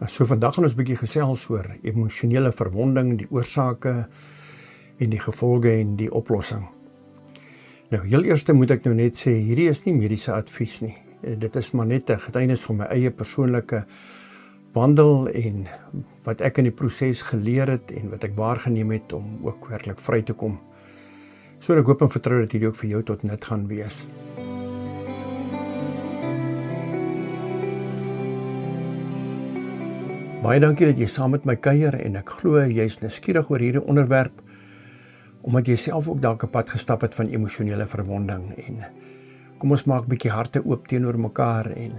So vandag gaan ons 'n bietjie gesels oor emosionele verwonding, die oorsake en die gevolge en die oplossing. Nou, heel eerste moet ek nou net sê, hierdie is nie mediese advies nie. Dit is maar net 'n getuienis van my eie persoonlike wandel en wat ek in die proses geleer het en wat ek waargeneem het om ook werklik vry te kom. So ek hoop en vertrou dat hierdie ook vir jou tot nut gaan wees. Baie dankie dat jy saam met my kuier en ek glo jy's nuuskierig oor hierdie onderwerp omdat jy self ook dalk 'n pad gestap het van emosionele verwonding en kom ons maak 'n bietjie harte oop teenoor mekaar en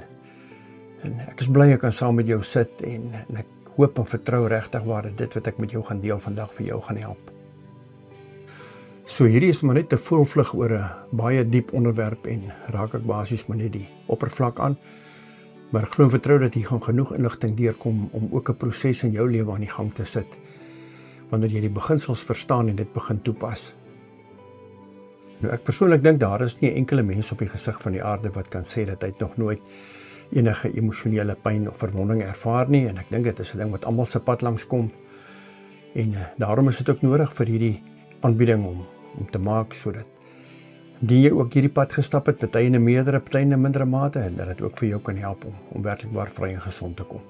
ek is bly ek kan saam met jou sit en ek hoop en vertrou regtig waar dat dit wat ek met jou gaan deel vandag vir jou gaan help. So hierdie is maar net 'n voelvlug oor 'n baie diep onderwerp en raak ek basies maar net die oppervlak aan. Maar ek glo en vertrou dat hier gaan genoeg inligting deurkom om ook 'n proses in jou lewe aan die gang te sit, wanneer jy die beginsels verstaan en dit begin toepas. Nou ek persoonlik dink daar is nie 'n enkele mens op die gesig van die aarde wat kan sê dat hy nog nooit enige emosionele pyn of verwonding ervaar nie, en ek dink dit is 'n ding wat almal se pad langs kom. En daarom is dit ook nodig vir hierdie aanbieding om te maak sodat indien jy ook hierdie pad gestap het, party in 'n meerdere, party in 'n mindere mate, en dat dit ook vir jou kan help om werklik waar vry en gesond te kom.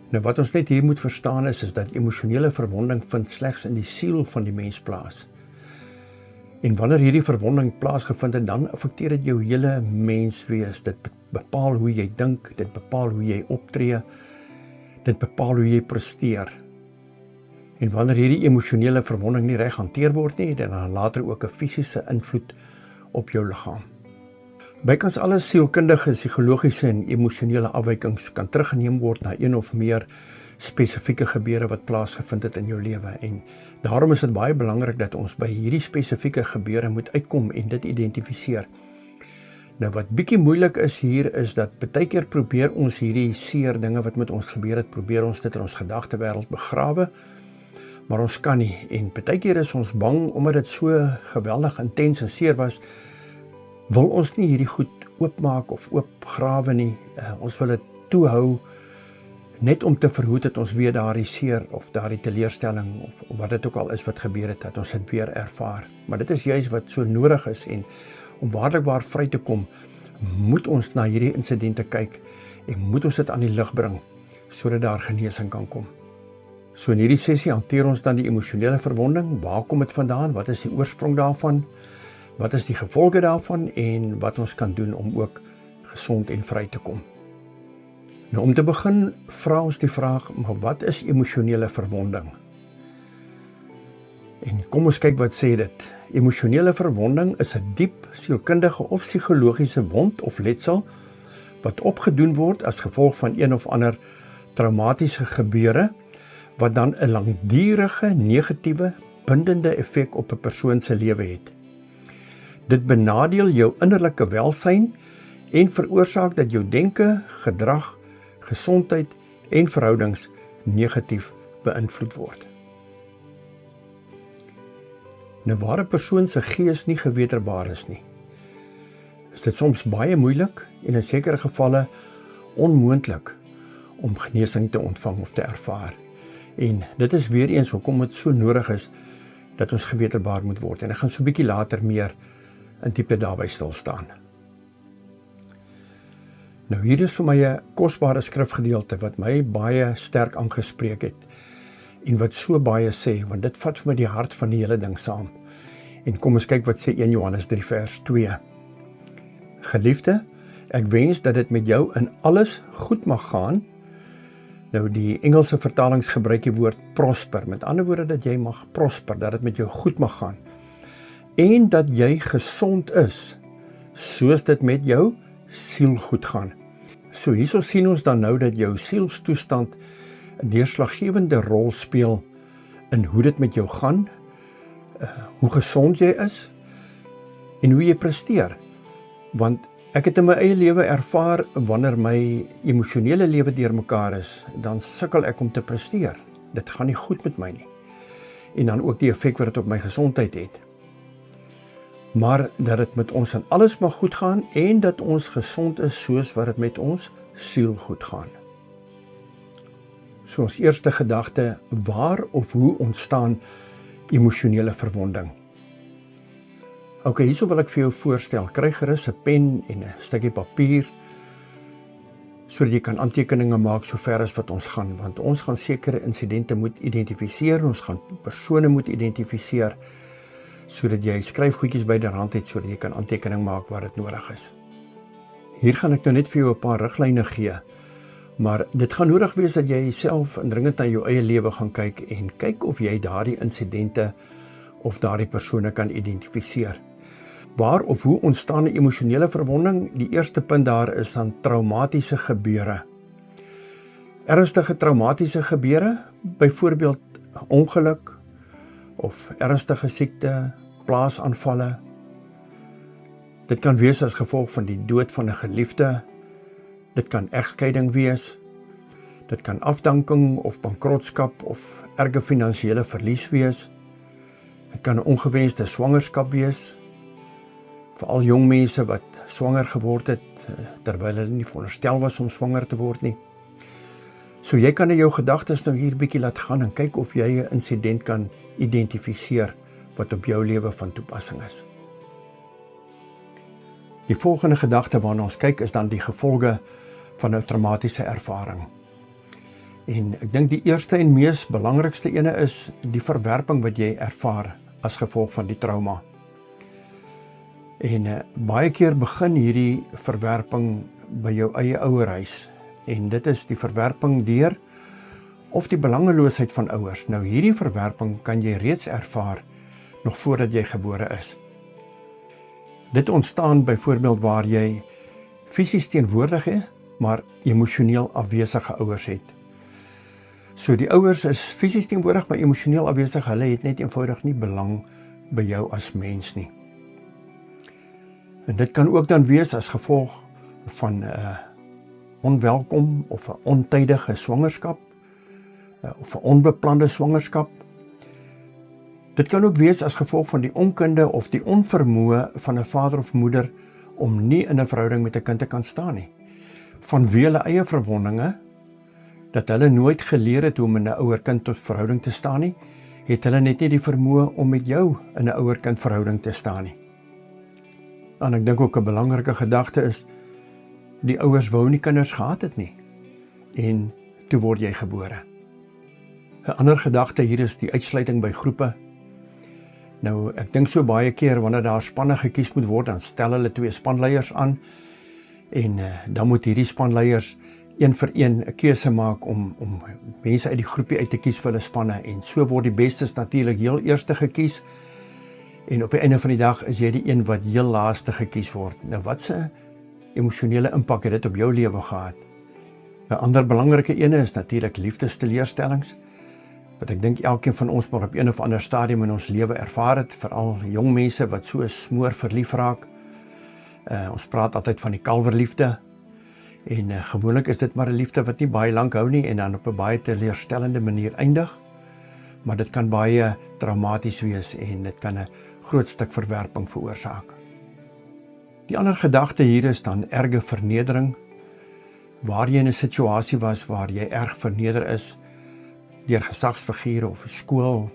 Nou wat ons net hier moet verstaan is dat emosionele verwonding vind slegs in die siel van die mens plaas. En wanneer hierdie verwonding plaasgevind het, dan affekteer dit jou hele menswees. Dit bepaal hoe jy dink, dit bepaal hoe jy optree, dit bepaal hoe jy presteer. En wanneer hierdie emosionele verwonding nie reg hanteer word nie, dan later ook 'n fisiese invloed op jou liggaam. Bykans alle sielkundige, psigologiese en emosionele afwykings kan teruggeneem word na een of meer spesifieke gebeure wat plaasgevind het in jou lewe. En daarom is dit baie belangrik dat ons by hierdie spesifieke gebeure moet uitkom en dit identifiseer. Nou wat bietjie moeilik is hier is dat baie keer probeer ons hierdie seer dinge wat met ons gebeur het, probeer ons dit in ons gedagtewêreld begrawe, maar ons kan nie. En baie keer is ons bang omdat dit so geweldig intens en seer was, wil ons nie hierdie goed oopmaak of oopgrawe nie. Ons wil dit toehou net om te verhoed dat ons weer daardie seer of daardie teleurstelling of wat dit ook al is wat gebeur het, dat ons dit weer ervaar. Maar dit is juist wat so nodig is, en om waarlik waar vry te kom, moet ons na hierdie insidente kyk en moet ons dit aan die lig bring sodat daar genesing kan kom. So in hierdie sessie hanteer ons dan die emosionele verwonding. Waar kom dit vandaan? Wat is die oorsprong daarvan? Wat is die gevolge daarvan en wat ons kan doen om ook gesond en vry te kom? Nou om te begin vra ons die vraag, maar wat is emosionele verwonding? En kom ons kyk wat sê dit. Emosionele verwonding is 'n diep sielkundige of psigologiese wond of letsel wat opgedoen word as gevolg van een of ander traumatiese gebeure wat dan 'n langdurige negatiewe bindende effek op 'n persoon se lewe het. Dit benadeel jou innerlike welsyn en veroorsaak dat jou denke, gedrag, gesondheid en verhoudings negatief beïnvloed word. Nou waar 'n persoon se gees nie geweterbaar is nie, is dit soms baie moeilik en in sekere gevalle onmoontlik om genesing te ontvang of te ervaar. En dit is weer eens hoekom dit so nodig is dat ons geweterbaar moet word. En ek gaan so 'n bietjie later meer in diepte daarby stil staan. Nou hier is vir my 'n kosbare skrifgedeelte wat my baie sterk aangespreek het en wat so baie sê, want dit vat vir my die hart van die hele ding saam. En kom ons kyk wat sê 1 Johannes 3 vers 2. Geliefde, ek wens dat dit met jou in alles goed mag gaan. Nou die Engelse vertalings gebruik die woord prosper, met ander woorde dat jy mag prosper, dat dit met jou goed mag gaan. En dat jy gesond is, soos dit met jou siel goed gaan. So hierso sien ons dan nou dat jou sielstoestand 'n deurslaggewende rol speel in hoe dit met jou gaan, hoe gesond jy is en hoe jy presteer. Want ek het in my eie lewe ervaar, wanneer my emosionele lewe deurmekaar is, dan sukkel ek om te presteer. Dit gaan nie goed met my nie. En dan ook die effek wat dit op my gesondheid het. Maar dat dit met ons in alles mag goed gaan en dat ons gesond is soos wat dit met ons siel goed gaan. So ons eerste gedagte, waar of hoe ontstaan emosionele verwonding? Ok, hierso wil ek vir jou voorstel, kry gerus 'n pen en 'n stukkie papier, sodat jy kan aantekeninge maak so ver as wat ons gaan, want ons gaan sekere insidente moet identifiseer, ons gaan persone moet identifiseer, sodat jy skryfgoedjies byderhand het, sodat jy kan aantekening maak waar dit nodig is. Hier gaan ek nou net vir jou 'n paar riglyne gee, maar dit gaan nodig wees dat jy self indringend na jou eie lewe gaan kyk en kyk of jy daardie insidente of daardie persone kan identifiseer. Waar of hoe ontstaan 'n emosionele verwonding? Die eerste punt daar is dan traumatiese gebeure. Ernstige traumatiese gebeure, byvoorbeeld ongeluk of ernstige siekte, plaasaanvalle. Dit kan wees as gevolg van die dood van 'n geliefde. Dit kan egskeiding wees. Dit kan afdanking of bankrotskap of erge finansiële verlies wees. Dit kan 'n ongewenste swangerskap wees. Veral jong mense wat swanger geword het, terwyl hulle nie veronderstel was om swanger te word nie. So jy kan in jou gedagtes nou hier bietjie laat gaan en kyk of jy 'n insident kan identifiseer wat op jou lewe van toepassing is. Die volgende gedagte waarna ons kyk is dan die gevolge van 'n traumatiese ervaring. En ek dink die eerste en mees belangrikste ene is die verwerping wat jy ervaar as gevolg van die trauma. En baie keer begin hierdie verwerping by jou eie ouerhuis. En dit is die verwerping deur of die belangeloosheid van ouers. Nou hierdie verwerping kan jy reeds ervaar nog voordat jy gebore is. Dit ontstaan byvoorbeeld waar jy fisies teenwoordig is, maar emosioneel afwesige ouers het. So die ouers is fisies teenwoordig, maar emosioneel afwesig. Hulle het net eenvoudig nie belang by jou as mens nie. En dit kan ook dan wees as gevolg van onwelkom of 'n ontydige swangerskap of 'n onbeplande swangerskap. Dit kan ook wees as gevolg van die onkunde of die onvermoë van 'n vader of moeder om nie in 'n verhouding met 'n kind te kan staan nie. Vanweë hulle eie verwondinge, dat hulle nooit geleer het hoe om in 'n ouer-kind tot verhouding te staan nie, het hulle net nie die vermoë om met jou in 'n ouer-kind verhouding te staan nie. En ek dink ook 'n belangrike gedagte is, die ouers wou nie kinders gehad het nie, en toe word jy gebore. 'n Ander gedagte hier is die uitsluiting by groepe. Nou, ek dink so baie keer wanneer daar spanne gekies moet word, dan stel hulle 2 spanleiers aan, en dan moet hierdie spanleiers een vir een 'n keuse maak om mense uit die groepie uit te kies vir hulle spanne, en so word die bestes natuurlik heel eerste gekies, en op die einde van die dag is jy die een wat heel laaste gekies word. Nou wat se emosionele impak het dit op jou lewe gehad? 'n Ander belangrike ene is natuurlik liefdesteleurstellings, wat ek dink elkeen van ons maar op een of ander stadium in ons lewe ervaar het, veral jong mense wat so smoor verlief raak. Ons praat altyd van die kalverliefde, en gewoonlik is dit maar 'n liefde wat nie baie lank hou nie, en dan op 'n baie teleurstellende manier eindig, maar dit kan baie traumaties wees, en dit kan 'n groot stuk verwerping veroorsaak. Die ander gedagte hier is dan erge vernedering, waar jy in 'n situasie was waar jy erg verneder is, deur gesagsfigure of skool.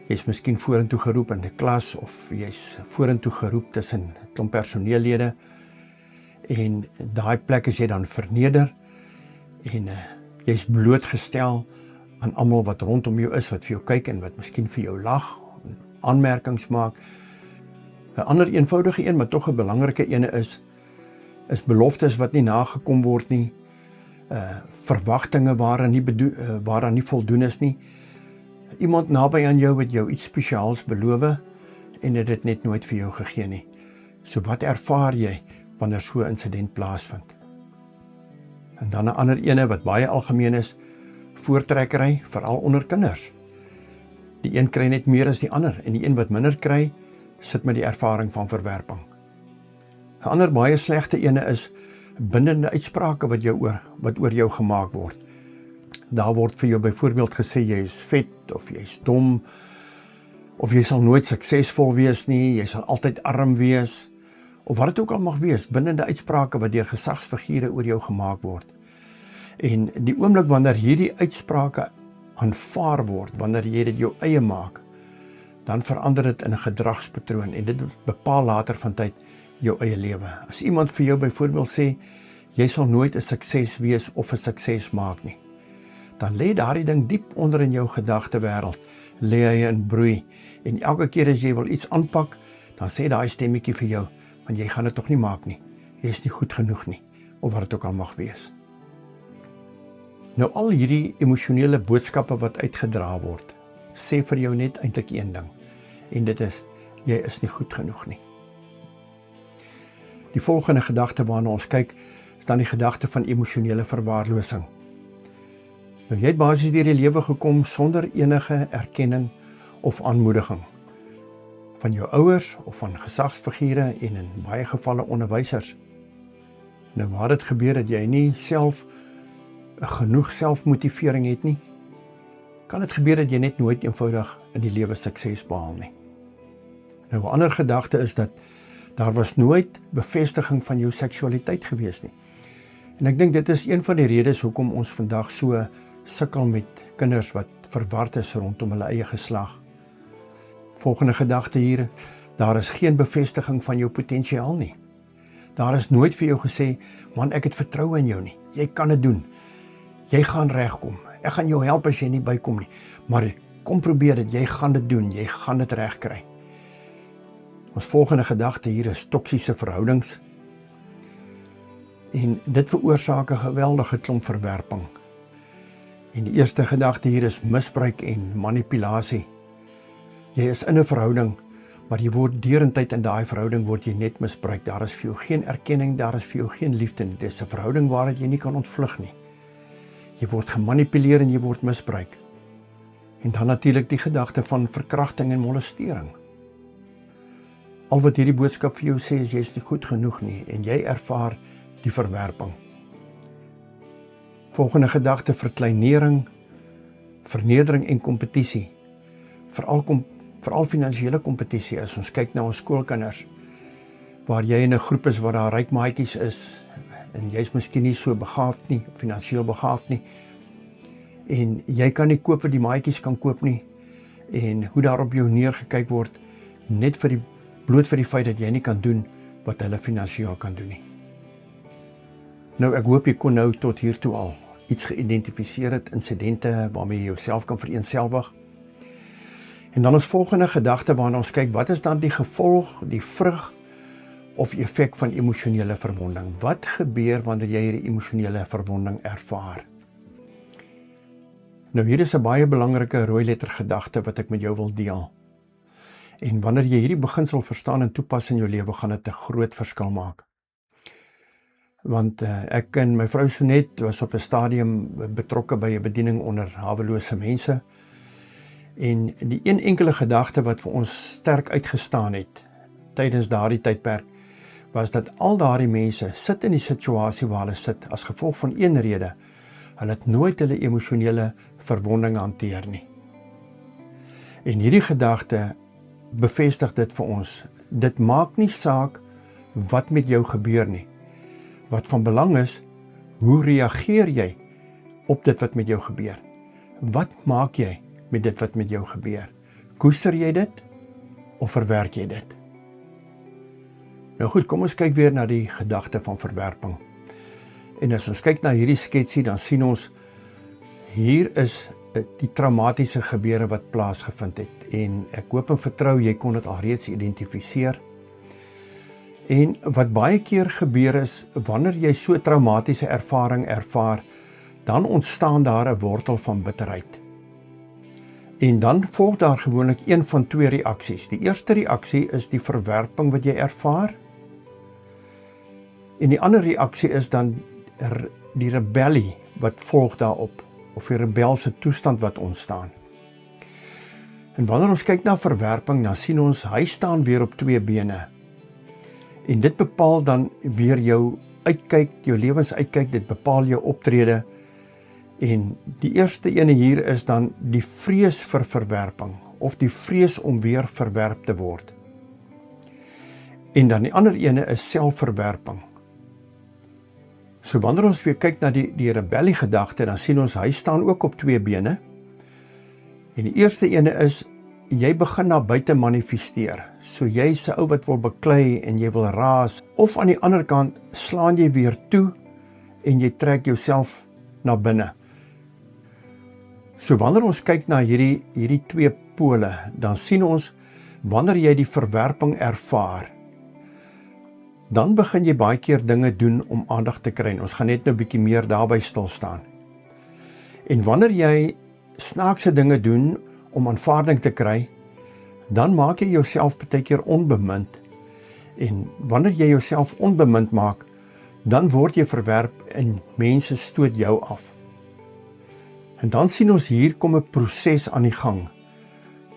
Jy's miskien vorentoe geroep in 'n klas, of jy's vorentoe geroep tussen 'n klomp personeellede, en daai plek is jy dan verneder, en jy's blootgestel aan almal wat rondom jou is, wat vir jou kyk en wat miskien vir jou lag, aanmerkings maak. 'n Ander eenvoudige een, maar tog 'n belangrike ene is beloftes wat nie nagekom word nie, verwagtinge waaraan nie voldoen is nie. Iemand naby aan jou het jou iets spesiaals beloof en het dit net nooit vir jou gegee nie. So wat ervaar jy wanneer so 'n insident plaasvind? En dan 'n ander ene wat baie algemeen is, voortrekkery, veral onder kinders. Die een kry net meer as die ander, en die een wat minder kry, sit met die ervaring van verwerping. 'n Ander baie slegte ene is bindende uitsprake wat oor jou gemaak word. Daar word vir jou byvoorbeeld gesê jy is vet, of jy is dom, of jy sal nooit suksesvol wees nie, jy sal altyd arm wees, of wat dit ook al mag wees, bindende uitsprake wat deur gesagsfigure oor jou gemaak word. En die oomblik wanneer hierdie uitsprake aanvaar word, wanneer jy dit jou eie maak, dan verander dit in 'n gedragspatroon en dit bepaal later van tyd jou eie lewe. As iemand vir jou byvoorbeeld sê, jy sal nooit 'n sukses wees of 'n sukses maak nie, dan lê daardie ding diep onder in jou gedagtewêreld, lê hy in broei, en elke keer as jy wil iets aanpak, dan sê daai stemmetjie vir jou, want jy gaan dit tog nie maak nie, jy is nie goed genoeg nie, of wat dit ook al mag wees. Nou al hierdie emosionele boodskappe wat uitgedra word, sê vir jou net eintlik een ding, en dit is, jy is nie goed genoeg nie. Die volgende gedagte waarna ons kyk, is dan die gedagte van emosionele verwaarlosing. Nou jy het basies deur die lewe gekom sonder enige erkenning of aanmoediging van jou ouers of van gesagsfigure en in baie gevalle onderwysers. Nou waar dit gebeur dat jy nie self genoeg selfmotivering het nie, kan dit gebeur dat jy net nooit eenvoudig in die lewe sukses behaal nie. Nou 'n ander gedagte is dat daar was nooit bevestiging van jou seksualiteit gewees nie. En ek dink dit is een van die redes hoekom ons vandag so sukkel met kinders wat verward is rondom hulle eie geslag. Volgende gedagte hier, daar is geen bevestiging van jou potensiaal nie. Daar is nooit vir jou gesê, man, ek het vertroue in jou nie, jy kan dit doen, jy gaan regkom, ek gaan jou help as jy nie bykom nie, maar kom probeer dit, jy gaan dit doen, jy gaan dit reg kry. Ons volgende gedagte hier is toksiese verhoudings, en dit veroorsaak 'n geweldige klomp verwerping. En die eerste gedagte hier is misbruik en manipulasie. Jy is in 'n verhouding, maar jy word deurentyd in daai verhouding word jy net misbruik. Daar is vir jou geen erkenning, daar is vir jou geen liefde nie. Dit is 'n verhouding waaruit jy nie kan ontvlug nie. Jy word gemanipuleer en jy word misbruik. En dan natuurlik die gedagte van verkrachting en molestering. Al wat hierdie boodskap vir jou sê is jy is nie goed genoeg nie en jy ervaar die verwerping. Volgende gedagte, verkleinering, vernedering en kompetisie. Veral finansiële kompetisie as ons kyk na ons skoolkinders, waar jy in 'n groep is waar daar ryk maatjies is en jy's miskien nie so begaafd nie, finansiëel begaafd nie, en jy kan nie koop wat die maatjies kan koop nie, en hoe daar op jou neergekyk word, net bloot vir die feit dat jy nie kan doen wat hulle finansiëel kan doen nie. Nou, ek hoop jy kon nou tot hiertoe al iets geïdentifiseer het, insidente waarmee jy jouself kan vereenselwig. En dan ons volgende gedagte waarna ons kyk, wat is dan die gevolg, die vrug of effek van emosionele verwonding? Wat gebeur wanneer jy hierdie emosionele verwonding ervaar? Nou hier is 'n baie belangrike rooi letter gedagte wat ek met jou wil deel. En wanneer jy hierdie beginsel verstaan en toepas in jou lewe, gaan dit 'n groot verskil maak. Want ek en my vrou Sonet was op 'n stadium betrokke by 'n bediening onder hawelose mense. En die een enkele gedagte wat vir ons sterk uitgestaan het tydens daardie tydperk, was dat al daardie mense sit in die situasie waar hulle sit as gevolg van een rede. Hulle het nooit hulle emosionele verwonding hanteer nie. En hierdie gedagte bevestig dit vir ons. Dit maak nie saak wat met jou gebeur nie. Wat van belang is, hoe reageer jy op dit wat met jou gebeur? Wat maak jy met dit wat met jou gebeur? Koester jy dit of verwerk jy dit? Nou goed, kom ons kyk weer na die gedagte van verwerping. En as ons kyk na hierdie sketsie, dan sien ons, hier is die traumatiese gebeure wat plaasgevind het. En ek hoop en vertrou, jy kon dit alreeds identifiseer. En wat baie keer gebeur is, wanneer jy so traumatiese ervaring ervaar, dan ontstaan daar 'n wortel van bitterheid. En dan volg daar gewoonlik een van twee reaksies. Die eerste reaksie is die verwerping wat jy ervaar. En die ander reaksie is dan die rebellie wat volg daarop, of die rebelse toestand wat ontstaan. En wanneer ons kyk na verwerping, dan sien ons, hy staan weer op twee bene. En dit bepaal dan weer jou uitkyk, jou lewensuitkyk, dit bepaal jou optrede. En die eerste ene hier is dan die vrees vir verwerping, of die vrees om weer verwerp te word. En dan die ander ene is selfverwerping. So wanneer ons weer kyk na die rebelliegedagte, dan sien ons, hy staan ook op 2 bene. En die eerste ene is, jy begin na buite manifesteer. So jy is 'n ou wat wil beklei en jy wil raas. Of aan die ander kant, slaan jy weer toe en jy trek jouself na binne. So wanneer ons kyk na hierdie 2 pole, dan sien ons, wanneer jy die verwerping ervaar, dan begin jy baie keer dinge doen om aandag te kry. Ons gaan net nou 'n bietjie meer daarby stil staan. En wanneer jy snaakse dinge doen om aanvaarding te kry, dan maak jy jouself baie keer onbemind. En wanneer jy jouself onbemind maak, dan word jy verwerp en mense stoot jou af. En dan sien ons hier kom 'n proses aan die gang.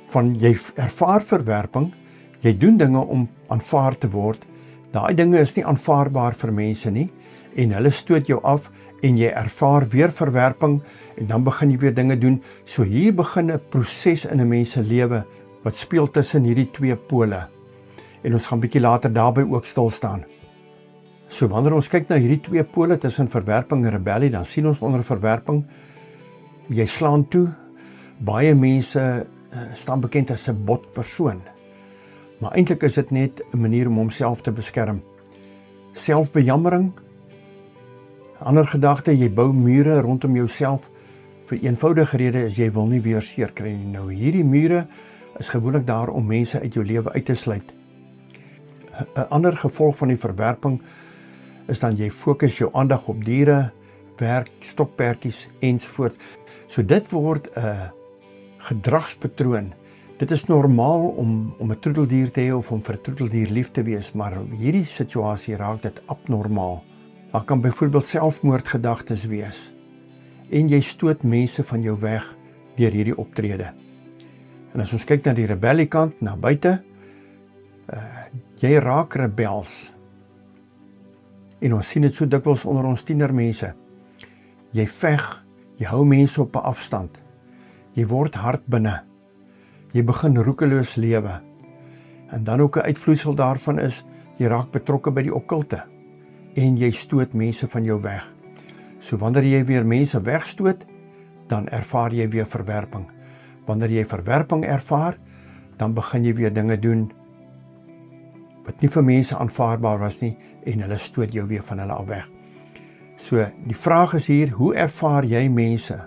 Van jy ervaar verwerping, jy doen dinge om aanvaar te word. Daai dinge is nie aanvaarbaar vir mense nie en hulle stoot jou af en jy ervaar weer verwerping en dan begin jy weer dinge doen. So hier begin 'n proses in 'n mens se lewe wat speel tussen hierdie 2 pole. En ons gaan bietjie later daarby ook stil staan. So wanneer ons kyk na hierdie 2 pole tussen verwerping en rebellie, dan sien ons onder verwerping, jy slaan toe. Baie mense staan bekend as 'n bot persoon. Maar eintlik is dit net 'n manier om homself te beskerm. Selfbejammering, ander gedagte, jy bou mure rondom jouself vir eenvoudige rede is jy wil nie weer seer kry nie. Nou hierdie mure is gewoonlik daar om mense uit jou lewe uit te sluit. 'n Ander gevolg van die verwerping is dan jy fokus jou aandag op diere, werk, stokperdjies ensovoorts. So dit word 'n gedragspatroon. Dit is normaal om 'n troeteldier te hê of om vir 'n troeteldier lief te wees, maar hierdie situasie raak dit abnormaal. Daar kan byvoorbeeld selfmoordgedagtes wees. En jy stoot mense van jou weg deur hierdie optrede. En as ons kyk na die rebelliekant, na buite, jy raak rebels. En ons sien dit so dikwels onder ons tienermense. Jy veg, jy hou mense op 'n afstand. Jy word hard binne. Jy begin roekeloos lewe. En dan ook 'n uitvloeisel daarvan is, jy raak betrokke by die okkulte. En jy stoot mense van jou weg. So wanneer jy weer mense wegstoot, dan ervaar jy weer verwerping. Wanneer jy verwerping ervaar, dan begin jy weer dinge doen wat nie vir mense aanvaarbaar was nie, en hulle stoot jou weer van hulle af weg. So, die vraag is hier, hoe ervaar jy mense?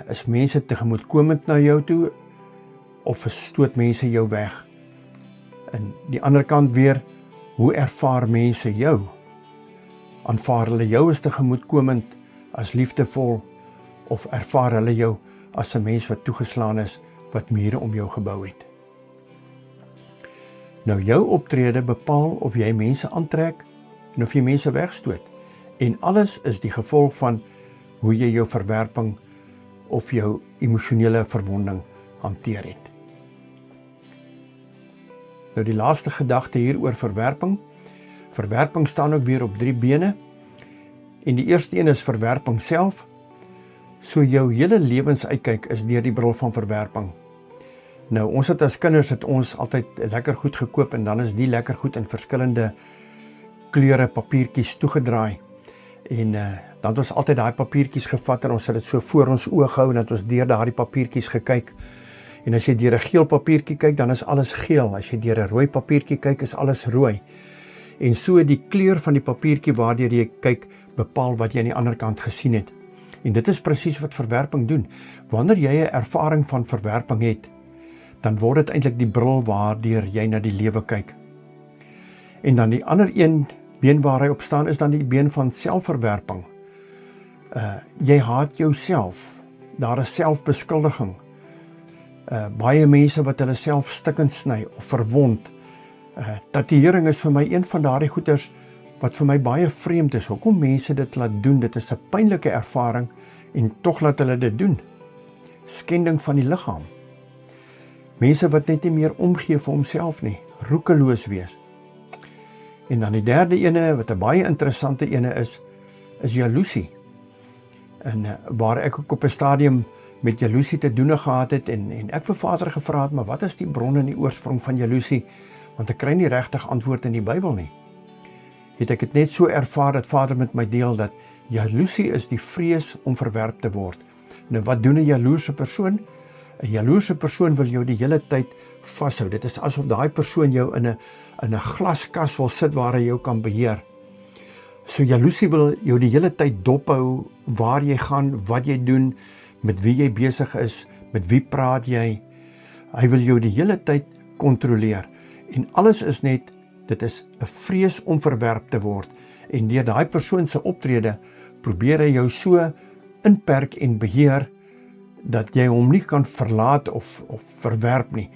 Is mense tegemoetkomend na jou toe, of stoot mense jou weg? En die ander kant weer, hoe ervaar mense jou? Aanvaar hulle jou as tegemoetkomend, as liefdevol, of ervaar hulle jou as 'n mens wat toegeslaan is, wat mure om jou gebou het? Nou jou optrede bepaal of jy mense aantrek en of jy mense wegstoot. En alles is die gevolg van hoe jy jou verwerping of jou emosionele verwonding hanteer het. Nou die laaste gedagte hier oor verwerping. Verwerping staan ook weer op 3 bene. En die eerste een is verwerping self. So jou hele lewensuitkyk is deur die bril van verwerping. Nou ons het as kinders ons altyd lekker goed gekoop en dan is die lekker goed in verskillende kleure papiertjies toegedraai. En dan het ons altyd daai papiertjies gevat en ons het dit so voor ons oë gehou en dat ons deur daardie papiertjies gekyk. En as jy deur 'n geel papiertjie kyk, dan is alles geel. As jy deur 'n rooi papiertjie kyk, is alles rooi. En so die kleur van die papiertjie waardeur jy kyk, bepaal wat jy aan die ander kant gesien het. En dit is presies wat verwerping doen. Wanneer jy 'n ervaring van verwerping het, dan word dit eintlik die bril waardeur jy na die lewe kyk. En dan die ander een been waar hy op staan is dan die been van selfverwerping. Jy haat jouself. Daar is selfbeskuldiging. Baie mense wat hulle self stikkend sny of verwond. Tatoeëring is vir my een van daardie goeters wat vir my baie vreemd is. Hoekom mense dit laat doen? Dit is 'n pynlike ervaring en tog laat hulle dit doen. Skending van die liggaam. Mense wat net nie meer omgee vir homself nie, roekeloos wees. En dan die derde ene, wat 'n baie interessante ene is jaloesie. En waar ek ook op 'n stadium met jaloesie te doen gehad het en ek vir Vader gevra het, maar wat is die bron en die oorsprong van jaloesie? Want ek kry nie regtig antwoord in die Bybel nie. het ek dit net so ervaar dat Vader met my deel dat jaloesie is die vrees om verwerp te word. Nou wat doen 'n jaloerse persoon? 'n Jaloerse persoon wil jou die hele tyd vashou. Dit is asof daai persoon jou in 'n glaskas wil sit waar hy jou kan beheer. So jaloesie wil jou die hele tyd dophou waar jy gaan, wat jy doen, met wie jy besig is, met wie praat jy. Hy wil jou die hele tyd kontroleer. En alles is net, dit is 'n vrees om verwerp te word. En deur daai persoon se optrede probeer hy jou so inperk en beheer dat jy hom nie kan verlaat of verwerp nie.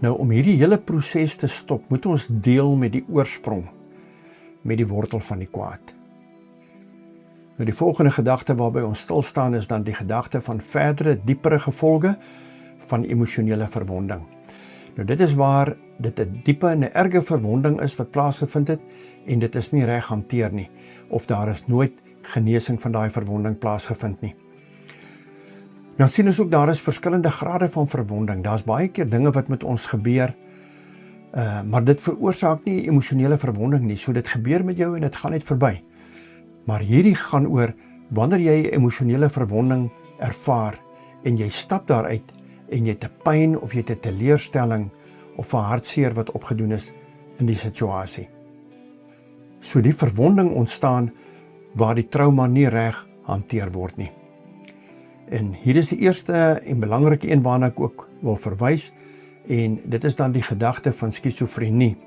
Nou om hierdie hele proses te stop, moet ons deel met die oorsprong, met die wortel van die kwaad. Nou die volgende gedagte waarby ons stil staan is dan die gedagte van verdere, diepere gevolge van emosionele verwonding. Nou dit is waar dit 'n diepe en 'n erge verwonding is wat plaasgevind het en dit is nie reg hanteer nie, of daar is nooit genesing van daai verwonding plaasgevind nie. Nou sien ons ook daar is verskillende grade van verwonding. Daar's baie keer dinge wat met ons gebeur, maar dit veroorsaak nie emosionele verwonding nie. So dit gebeur met jou en dit gaan net verby. Maar hierdie gaan oor wanneer jy emosionele verwonding ervaar en jy stap daaruit en jy het 'n pyn of jy het 'n teleurstelling of 'n hartseer wat opgedoen is in die situasie. So die verwonding ontstaan waar die trauma nie reg hanteer word nie. En hier is die eerste en belangrike een waarna ek ook wil verwys, en dit is dan die gedagte van skizofrenie.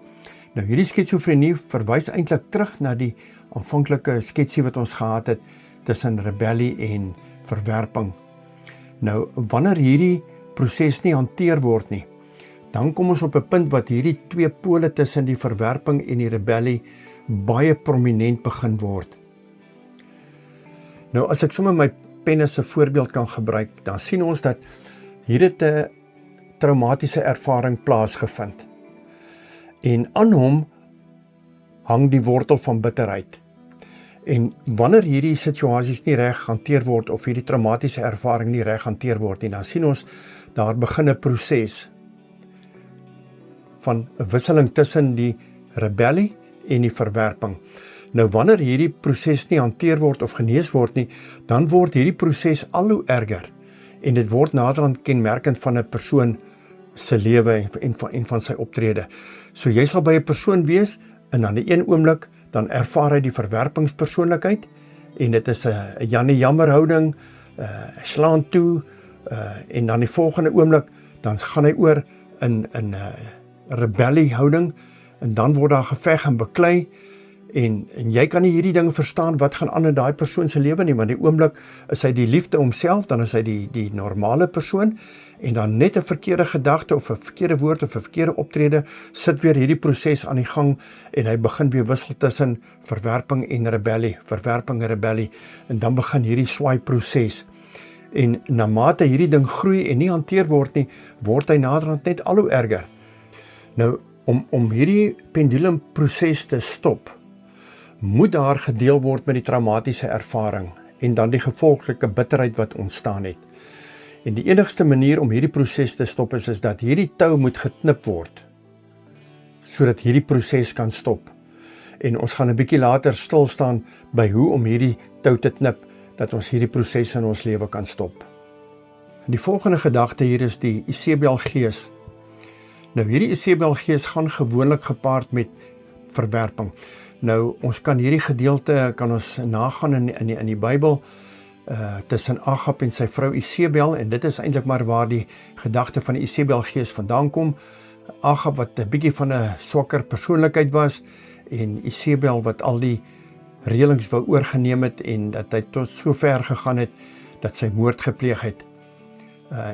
Nou hierdie skizofrenie verwys eintlik terug na die aanvanklike sketsie wat ons gehad het tussen rebellie en verwerping. Nou wanneer hierdie proses nie hanteer word nie, dan kom ons op 'n punt wat hierdie twee pole tussen die verwerping en die rebellie baie prominent begin word. Nou as ek sommer my pen as 'n voorbeeld kan gebruik, dan sien ons dat hier het 'n traumatiese ervaring plaasgevind. En aan hom hang die wortel van bitterheid. En wanneer hierdie situasies nie reg hanteer word of hierdie traumatiese ervaring nie reg hanteer word nie, dan sien ons daar begin 'n proses van 'n wisseling tussen die rebellie en die verwerping. Nou wanneer hierdie proses nie hanteer word of genees word nie, dan word hierdie proses al hoe erger en dit word naderhand kenmerkend van 'n persoon se lewe en van sy optrede. So jy sal by 'n persoon wees en aan die een oomblik dan ervaar hy die verwerpingspersoonlikheid en dit is 'n Jannie jammer houding, slaan toe en dan die volgende oomblik dan gaan hy oor in 'n rebellie houding en dan word daar geveg en beklei en jy kan nie hierdie ding verstaan wat gaan aan in daai persoon se lewe nie, want die oomblik is hy die liefde homself, dan is hy die normale persoon en dan net 'n verkeerde gedagte of 'n verkeerde woord of 'n verkeerde optrede sit weer hierdie proses aan die gang en hy begin weer wissel tussen verwerping en rebellie en dan begin hierdie swaai proses. En na mate hierdie ding groei en nie hanteer word nie, word hy naderhand net al hoe erger. Nou om hierdie pendulumproses te stop, moet daar gedeel word met die traumatiese ervaring en dan die gevolglike bitterheid wat ontstaan het. En die enigste manier om hierdie proses te stop is dat hierdie tou moet geknip word, sodat hierdie proses kan stop. En ons gaan 'n bietjie later stil staan by hoe om hierdie tou te knip, dat ons hierdie proses in ons lewe kan stop. Die volgende gedagte hier is die Isebelgees. Nou hierdie Isebelgees gaan gewoonlik gepaard met verwerping. Nou ons kan hierdie gedeelte kan ons nagaan in die Bybel tussen Agab en sy vrou Isebel en dit is eintlik maar waar die gedagte van die Isebelgees vandaan kom. Agab wat 'n bietjie van 'n swakker persoonlikheid was en Isebel wat al die reëlings wou oorgeneem het en dat hy tot so ver gegaan het dat sy moord gepleeg het.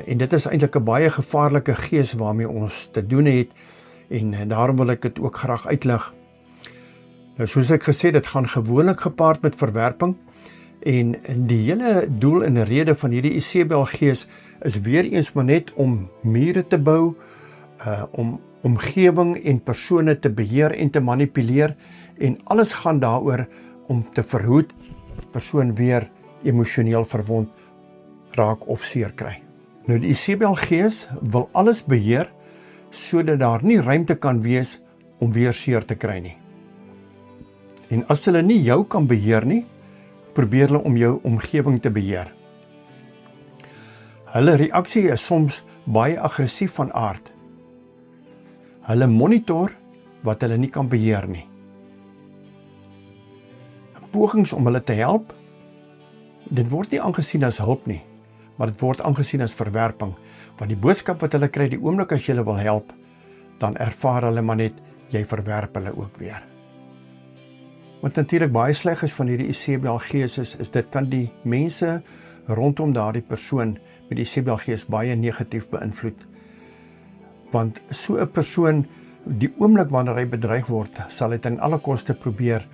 En dit is eintlik 'n baie gevaarlike gees waarmee ons te doen het en daarom wil ek dit ook graag uitlig. Nou soos ek gesê, dit gaan gewoonlik gepaard met verwerping en die hele doel en rede van hierdie Isebelgees is weer eens maar net om mure te bou, om omgewing en persone te beheer en te manipuleer en alles gaan daaroor om te verhoed persoon weer emosioneel verwond raak of seer kry. Nou die Isebelgees wil alles beheer sodat daar nie ruimte kan wees om weer seer te kry nie. En as hulle nie jou kan beheer nie, probeer hulle om jou omgewing te beheer. Hulle reaksie is soms baie aggressief van aard. Hulle monitor wat hulle nie kan beheer nie. Pogings om hulle te help, dit word nie aangesien as hulp nie, maar dit word aangesien as verwerping, want die boodskap wat hulle kry die oomblik as jy hulle wil help, dan ervaar hulle maar net, jy verwerp hulle ook weer. Wat natuurlik baie sleg is van hierdie Isebel-gees is dit kan die mense rondom daardie persoon met die Isebel-gees baie negatief beïnvloed. Want so 'n persoon, die oomblik wanneer hy bedreig word, sal hy ten alle koste probeer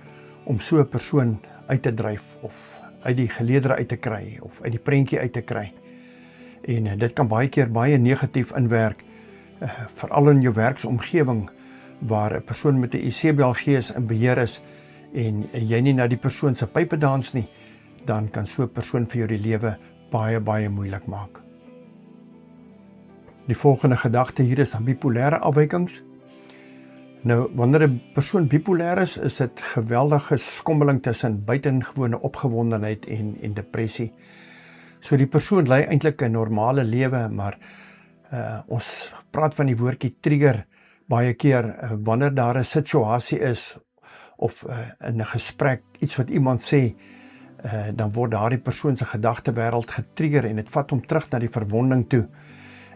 om so 'n persoon uit te dryf of uit die geleedere uit te kry of uit die prentjie uit te kry. En dit kan baie keer baie negatief inwerk, veral in jou werksomgewing waar 'n persoon met 'n Isebel-gees in beheer is en jy nie na die persoon se pype dans nie, dan kan so 'n persoon vir jou die lewe baie moeilik maak. Die volgende gedagte hier is aan bipolêre afwykings. Nou, wanneer 'n persoon bipolêr is dit geweldige skommeling tussen buitengewone opgewondenheid en depressie. So die persoon lei eintlik 'n normale lewe, maar ons praat van die woordjie trigger baie keer wanneer daar 'n situasie is of in 'n gesprek iets wat iemand sê, dan word daardie persoon se gedagtewêreld getrigger en dit vat hom terug na die verwonding toe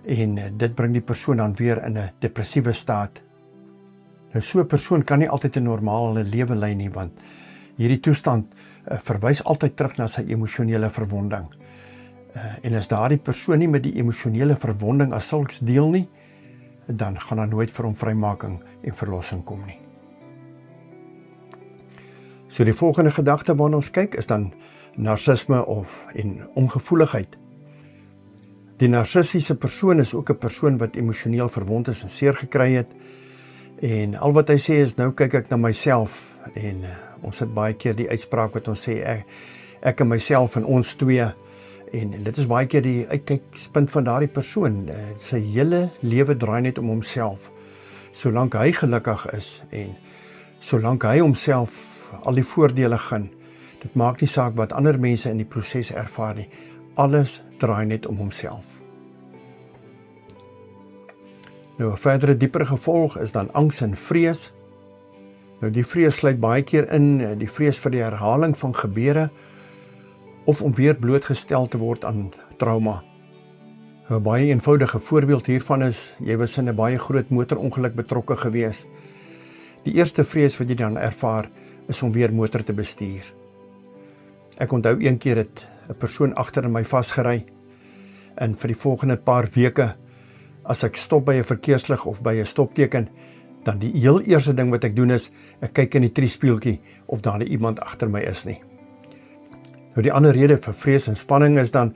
en dit bring die persoon dan weer in 'n depressiewe staat. Nou so 'n persoon kan nie altyd 'n normale lewe lei nie, want hierdie toestand verwys altyd terug na sy emosionele verwonding. En as daardie persoon nie met die emosionele verwonding as sulks deel nie, dan gaan daar nooit vir hom vrymaking en verlossing kom nie. So die volgende gedagte waarna ons kyk is dan narcisme en ongevoeligheid. Die narcistiese persoon is ook 'n persoon wat emosioneel verwond is en seer gekry het. En al wat hy sê is, nou kyk ek na myself, en ons het baie keer die uitspraak wat ons sê, ek en myself en ons twee, en dit is baie keer die uitkykspunt van daardie persoon, sy hele lewe draai net om homself, solank hy gelukkig is, en solank hy homself al die voordele gun, dit maak nie saak wat ander mense in die proses ervaar nie, alles draai net om homself. Nou 'n verdere dieper gevolg is dan angs en vrees. Nou die vrees sluit baie keer in die vrees vir die herhaling van gebeure of om weer blootgestel te word aan trauma. 'n baie eenvoudige voorbeeld hiervan is, jy was in 'n baie groot motorongeluk betrokke gewees. Die eerste vrees wat jy dan ervaar is om weer motor te bestuur. Ek onthou een keer het 'n persoon agter in my vasgery en vir die volgende paar weke as ek stop by 'n verkeerslig of by 'n stopteken, dan die heel eerste ding wat ek doen is, ek kyk in die triespieeltjie of daar nie iemand agter my is nie. Nou die ander rede vir vrees en spanning is dan,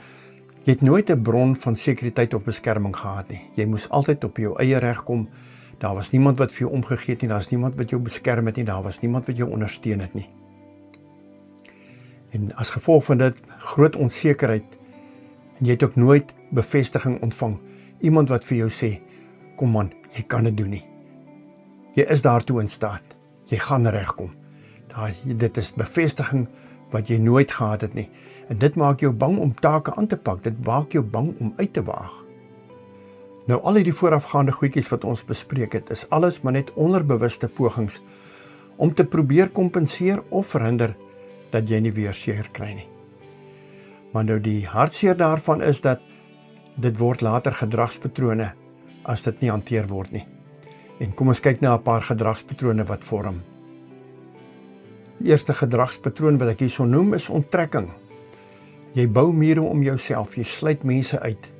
jy het nooit 'n bron van sekuriteit of beskerming gehad nie. Jy moes altyd op jou eie reg kom, daar was niemand wat vir jou omgegee het nie, daar was niemand wat jou beskerm het nie, daar was niemand wat jou ondersteun het nie. En as gevolg van dit, groot onsekerheid, en jy het ook nooit bevestiging ontvang, iemand wat vir jou sê, kom man, jy kan dit doen nie. Jy is daartoe in staat, jy gaan regkom. Dit is bevestiging wat jy nooit gehad het nie. En dit maak jou bang om take aan te pak, dit maak jou bang om uit te waag. Nou al hierdie voorafgaande goedjies wat ons bespreek het, is alles maar net onderbewuste pogings om te probeer kompenseer of verhinder dat jy nie weer seer kry nie. Maar nou die hartseer daarvan is dat dit word later gedragspatrone as dit nie hanteer word nie. En kom ons kyk na 'n paar gedragspatrone wat vorm. Die eerste gedragspatroon wat ek hier so noem is onttrekking. Jy bou mure om jouself, jy sluit mense uit,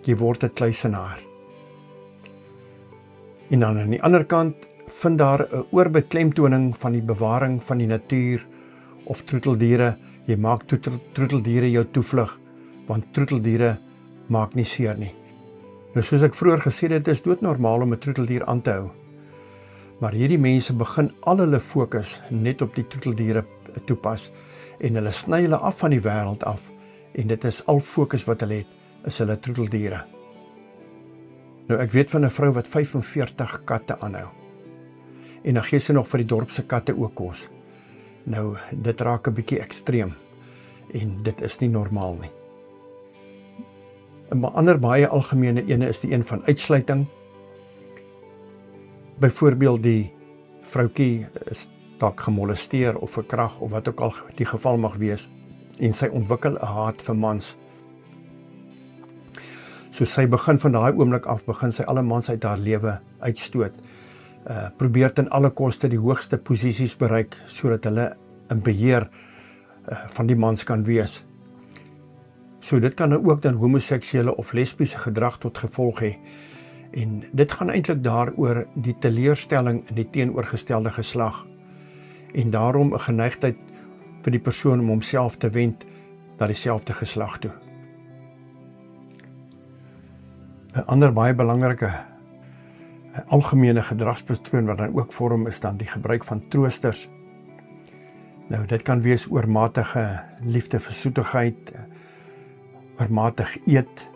jy word 'n kluisenaar. En dan aan die ander kant vind daar 'n oorbeklemtoning van die bewaring van die natuur of troeteldiere. Jy maak troeteldiere jou toevlug, want troeteldiere maak nie seer nie. Nou soos ek vroeër gesê het, is doodnormaal om 'n troeteldier aan te hou. Maar hierdie mense begin al hulle fokus net op die troeteldiere toepas en hulle sny hulle af van die wêreld af en dit is al fokus wat hulle het, is hulle troeteldiere. Nou ek weet van 'n vrou wat 45 katte aanhou en dan gee sy nog vir die dorp se katte ook kos. Nou, dit raak 'n bietjie ekstreem en dit is nie normaal nie. 'n ander baie algemene ene is die een van uitsluiting. Byvoorbeeld die vroutjie is dalk gemolesteer of verkragt of wat ook al die geval mag wees en sy ontwikkel 'n haat vir mans. So sy begin van daai oomblik af, begin sy alle mans uit haar lewe uitstoot. Probeer ten alle koste die hoogste posisies bereik, sodat hulle in beheer van die mans kan wees. So dit kan ook dan homoseksuele of lesbiese gedrag tot gevolg hê. En dit gaan eintlik daaroor die teleurstelling in die teenoorgestelde geslag. En daarom 'n geneigtheid vir die persoon om homself te wend na dieselfde geslag toe. 'n ander baie belangrike algemene gedragspatroon wat dan ook vorm is dan die gebruik van troosters. Nou dit kan wees oormatige liefde vir soetigheid, oormatig eet,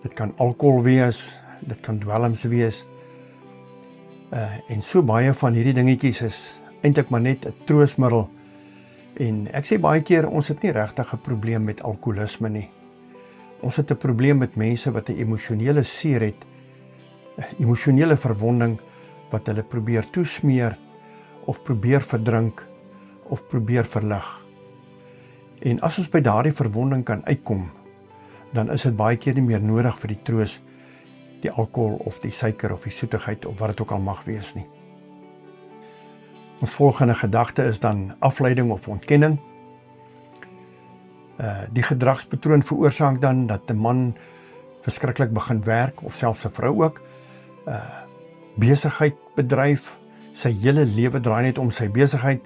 dit kan alkohol wees, dit kan dwelms wees. En so baie van hierdie dingetjies is eintlik maar net 'n troostmiddel. En ek sê baie keer ons het nie regtig 'n probleem met alkoholisme nie. Ons het 'n probleem met mense wat 'n emosionele seer het, 'n emosionele verwonding wat hulle probeer toesmeer of probeer verdrink of probeer verlig. En as ons by daardie verwonding kan uitkom, dan is dit baie keer nie meer nodig vir die troos, die alkohol of die suiker of die soetigheid of wat dit ook al mag wees nie. Ons volgende gedagte is dan afleiding of ontkenning. Die gedragspatroon veroorsaak dan dat 'n man verskriklik begin werk of selfs 'n vrou ook, besigheid bedryf, sy hele lewe draai net om sy besigheid,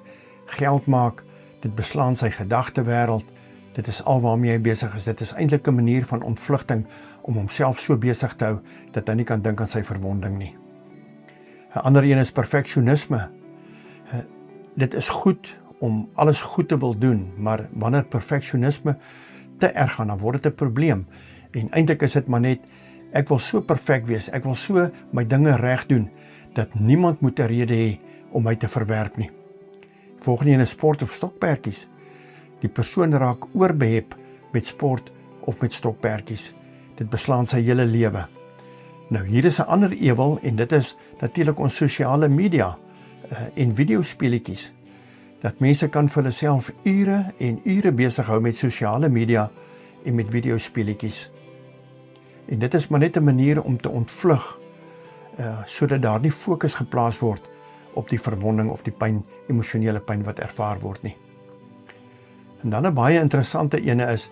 geld maak, dit beslaan sy gedagtewêreld, dit is al waarmee hy besig is. Dit is eintlik 'n manier van ontvlugting om homself so besig te hou dat hy nie kan dink aan sy verwonding nie. 'n ander een is perfeksionisme. Dit is goed om alles goed te wil doen, maar wanneer perfeksionisme te erg gaan, dan word dit 'n probleem. En eintlik is dit maar net, ek wil so perfek wees, ek wil so my dinge reg doen, dat niemand moet 'n rede hê om my te verwerp nie. Volgende een is sport of stokperdjies. Die persoon raak oorbehep met sport of met stokperdjies. Dit beslaan sy hele lewe. Nou hier is 'n ander ewel en dit is natuurlik ons sosiale media en videospeletjies. Dat mense kan vir hulle self ure en ure besig hou met sosiale media en met videospeletjies. En dit is maar net 'n manier om te ontvlug, sodat daar nie fokus geplaas word op die verwonding of die pyn, emosionele pyn wat ervaar word nie. En dan 'n baie interessante ene is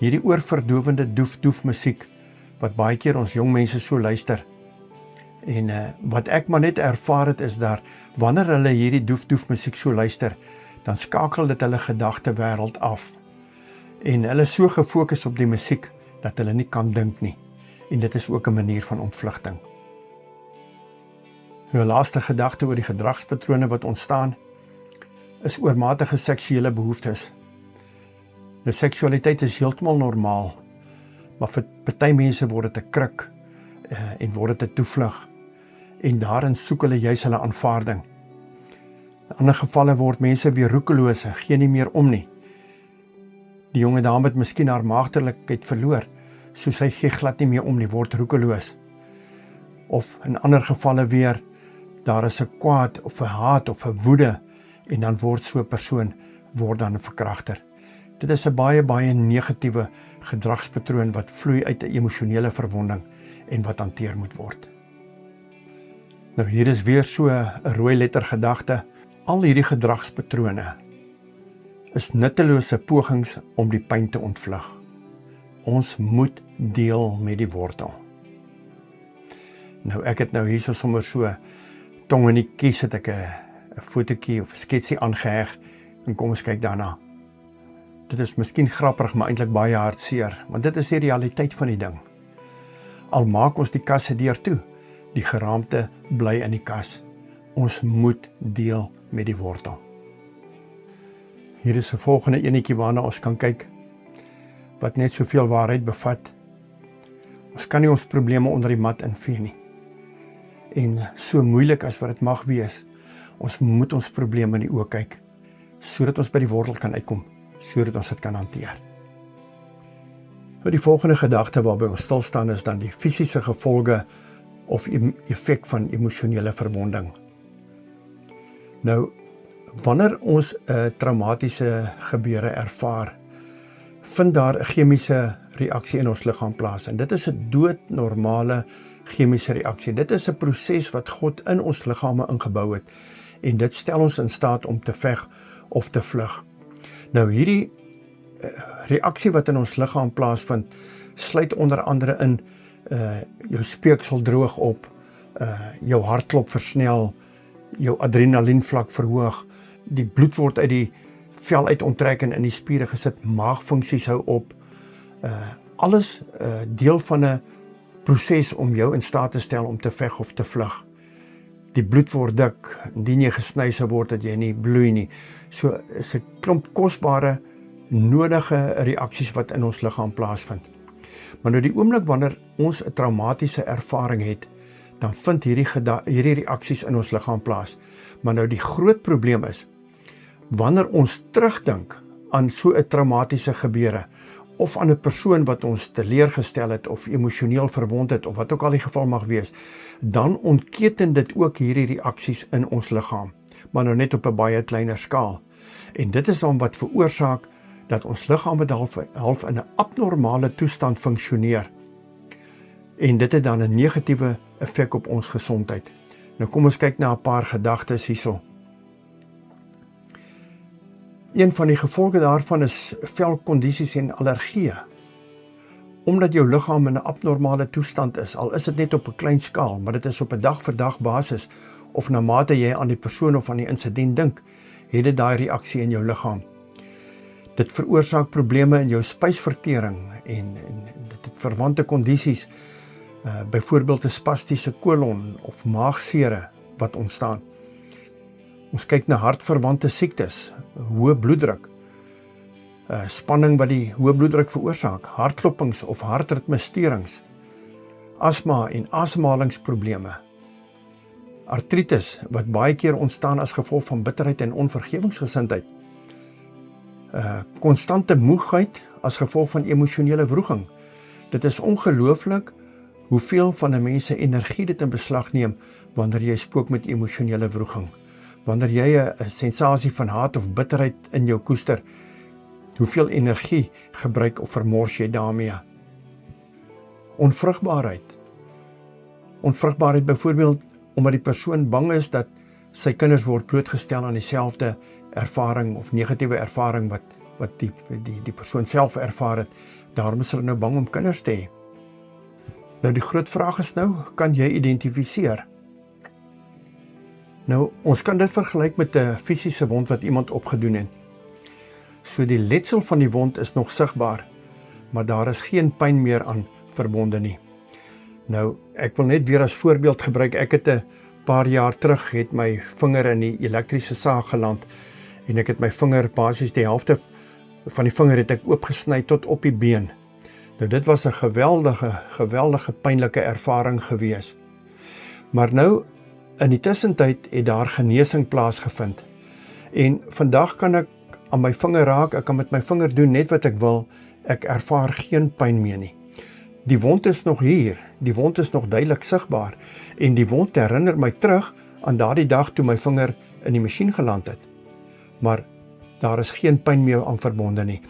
hierdie oorverdowende doef musiek wat baie keer ons jong mense so luister. En wat ek maar net ervaar het is daar, wanneer hulle hierdie doef musiek so luister, dan skakel dit hulle gedagtewêreld af. En hulle is so gefokus op die musiek dat hulle nie kan dink nie. En dit is ook 'n manier van ontvlugting. Nou, 'n laaste gedagte oor die gedragspatrone wat ontstaan, is oormatige seksuele behoeftes. Nou, seksualiteit is heeltemal normaal, maar vir party mense word dit 'n kruk en word dit 'n toevlug. En daarin soek hulle juis hulle aanvaarding. In ander gevalle word mense weer roekeloos, gee nie meer om nie. Die jonge dame het miskien haar maagdelikheid verloor, so sy gee glad nie meer om nie, word roekeloos. Of in ander gevalle weer, daar is 'n kwaad of 'n haat of 'n woede, en dan word so 'n persoon word dan 'n verkragter. Dit is 'n baie negatiewe gedragspatroon wat vloei uit 'n emosionele verwonding en wat hanteer moet word. Nou hier is weer so 'n rooi letter gedagte. Al hierdie gedragspatrone is nuttelose pogings om die pyn te ontvlug. Ons moet deel met die wortel. Nou ek het nou hierso sommer so tong in die kies, het ek 'n fotootjie of 'n sketsie aangeheg en kom ons kyk daarna. Dit is miskien grappig, maar eintlik baie hartseer, want dit is die realiteit van die ding. Al maak ons die kas se deur toe, die geraamte bly in die kas. Ons moet deel met die wortel. Hier is 'n volgende enetjie waarna ons kan kyk, wat net soveel waarheid bevat. Ons kan nie ons probleme onder die mat invee nie. En so moeilik as wat dit mag wees, Ons moet ons probleme in die oë kyk, sodat ons by die wortel kan uitkom, sodat ons dit kan hanteer. Die volgende gedagte waarby ons stil staan is dan die fisiese gevolge of effek van emosionele verwonding. Nou, wanneer ons 'n traumatiese gebeure ervaar, vind daar 'n chemiese reaksie in ons liggaam plaas. En dit is 'n doodnormale chemiese reaksie. Dit is 'n proses wat God in ons liggame ingebou het. En dit stel ons in staat om te veg of te vlug. Nou hierdie reaksie wat in ons liggaam plaasvind, sluit onder andere in jou speeksel droog op, jou hartklop versnel, jou adrenalienvlak verhoog, die bloed word uit die vel uit onttrek en in die spiere gesit, maagfunksies hou op, alles deel van 'n proses om jou in staat te stel om te veg of te vlug. Die bloed word dik, indien jy gesny sou word dat jy nie bloei nie. So is 'n klomp kosbare, nodige reaksies wat in ons liggaam plaasvind. Maar nou die oomblik wanneer ons 'n traumatiese ervaring het, dan vind hierdie reaksies in ons liggaam plaas. Maar nou die groot probleem is, wanneer ons terugdink aan so 'n traumatiese gebeure, of aan 'n persoon wat ons teleurgestel het, of emosioneel verwond het, of wat ook al die geval mag wees, dan ontketen dit ook hierdie reaksies in ons liggaam, maar nou net op 'n baie kleiner skaal. En dit is dan wat veroorsaak dat ons liggaam half in 'n abnormale toestand funksioneer. En dit het dan 'n negatiewe effek op ons gesondheid. Nou kom ons kyk na 'n paar gedagtes hierso. Een van die gevolge daarvan is velkondisies en allergieë. Omdat jou liggaam in 'n abnormale toestand is, al is dit net op 'n klein skaal, maar dit is op 'n dag vir dag basis, of na mate jy aan die persoon of aan die insident dink, het dit daai reaksie in jou liggaam. Dit veroorsaak probleme in jou spysvertering en dit het verwante kondisies, byvoorbeeld 'n spastiese kolon of maagsere wat ontstaan. Ons kyk na hartverwante siektes, hoë bloeddruk, spanning wat die hoë bloeddruk veroorsaak, hartklopings of hartritmesteurings, asma en asemhalingsprobleme, artritis wat baie keer ontstaan as gevolg van bitterheid en onvergewingsgesindheid, konstante moegheid as gevolg van emosionele wroging. Dit is ongelooflik hoeveel van 'n mens se energie dit in beslag neem wanneer jy spook met emosionele wroging. Wanneer jy 'n sensasie van haat of bitterheid in jou koester, hoeveel energie gebruik of vermors jy daarmee? Onvrugbaarheid. Onvrugbaarheid byvoorbeeld omdat die persoon bang is dat sy kinders word blootgestel aan dieselfde ervaring of negatiewe ervaring wat die persoon self ervaar het. Daarom is hulle nou bang om kinders te hê. Nou die groot vraag is nou, kan jy identifiseer? Nou, ons kan dit vergelyk met 'n fisiese wond wat iemand opgedoen het. So die letsel van die wond is nog sigbaar, maar daar is geen pyn meer aan verbonde nie. Nou, ek wil net weer as voorbeeld gebruik, ek het 'n paar jaar terug het my vinger in die elektriese saag geland en ek het my vinger, basies die helfte van die vinger het ek oopgesny tot op die been. Nou dit was 'n geweldige pynlike ervaring gewees. Maar nou, in die tussentyd het daar genesing plaasgevind. En vandag kan ek aan my vinger raak, ek kan met my vinger doen net wat ek wil, ek ervaar geen pyn meer nie. Die wond is nog hier, die wond is nog duidelik sigbaar, en die wond herinner my terug aan daardie dag toe my vinger in die masjien geland het. Maar daar is geen pyn meer aan verbonde nie.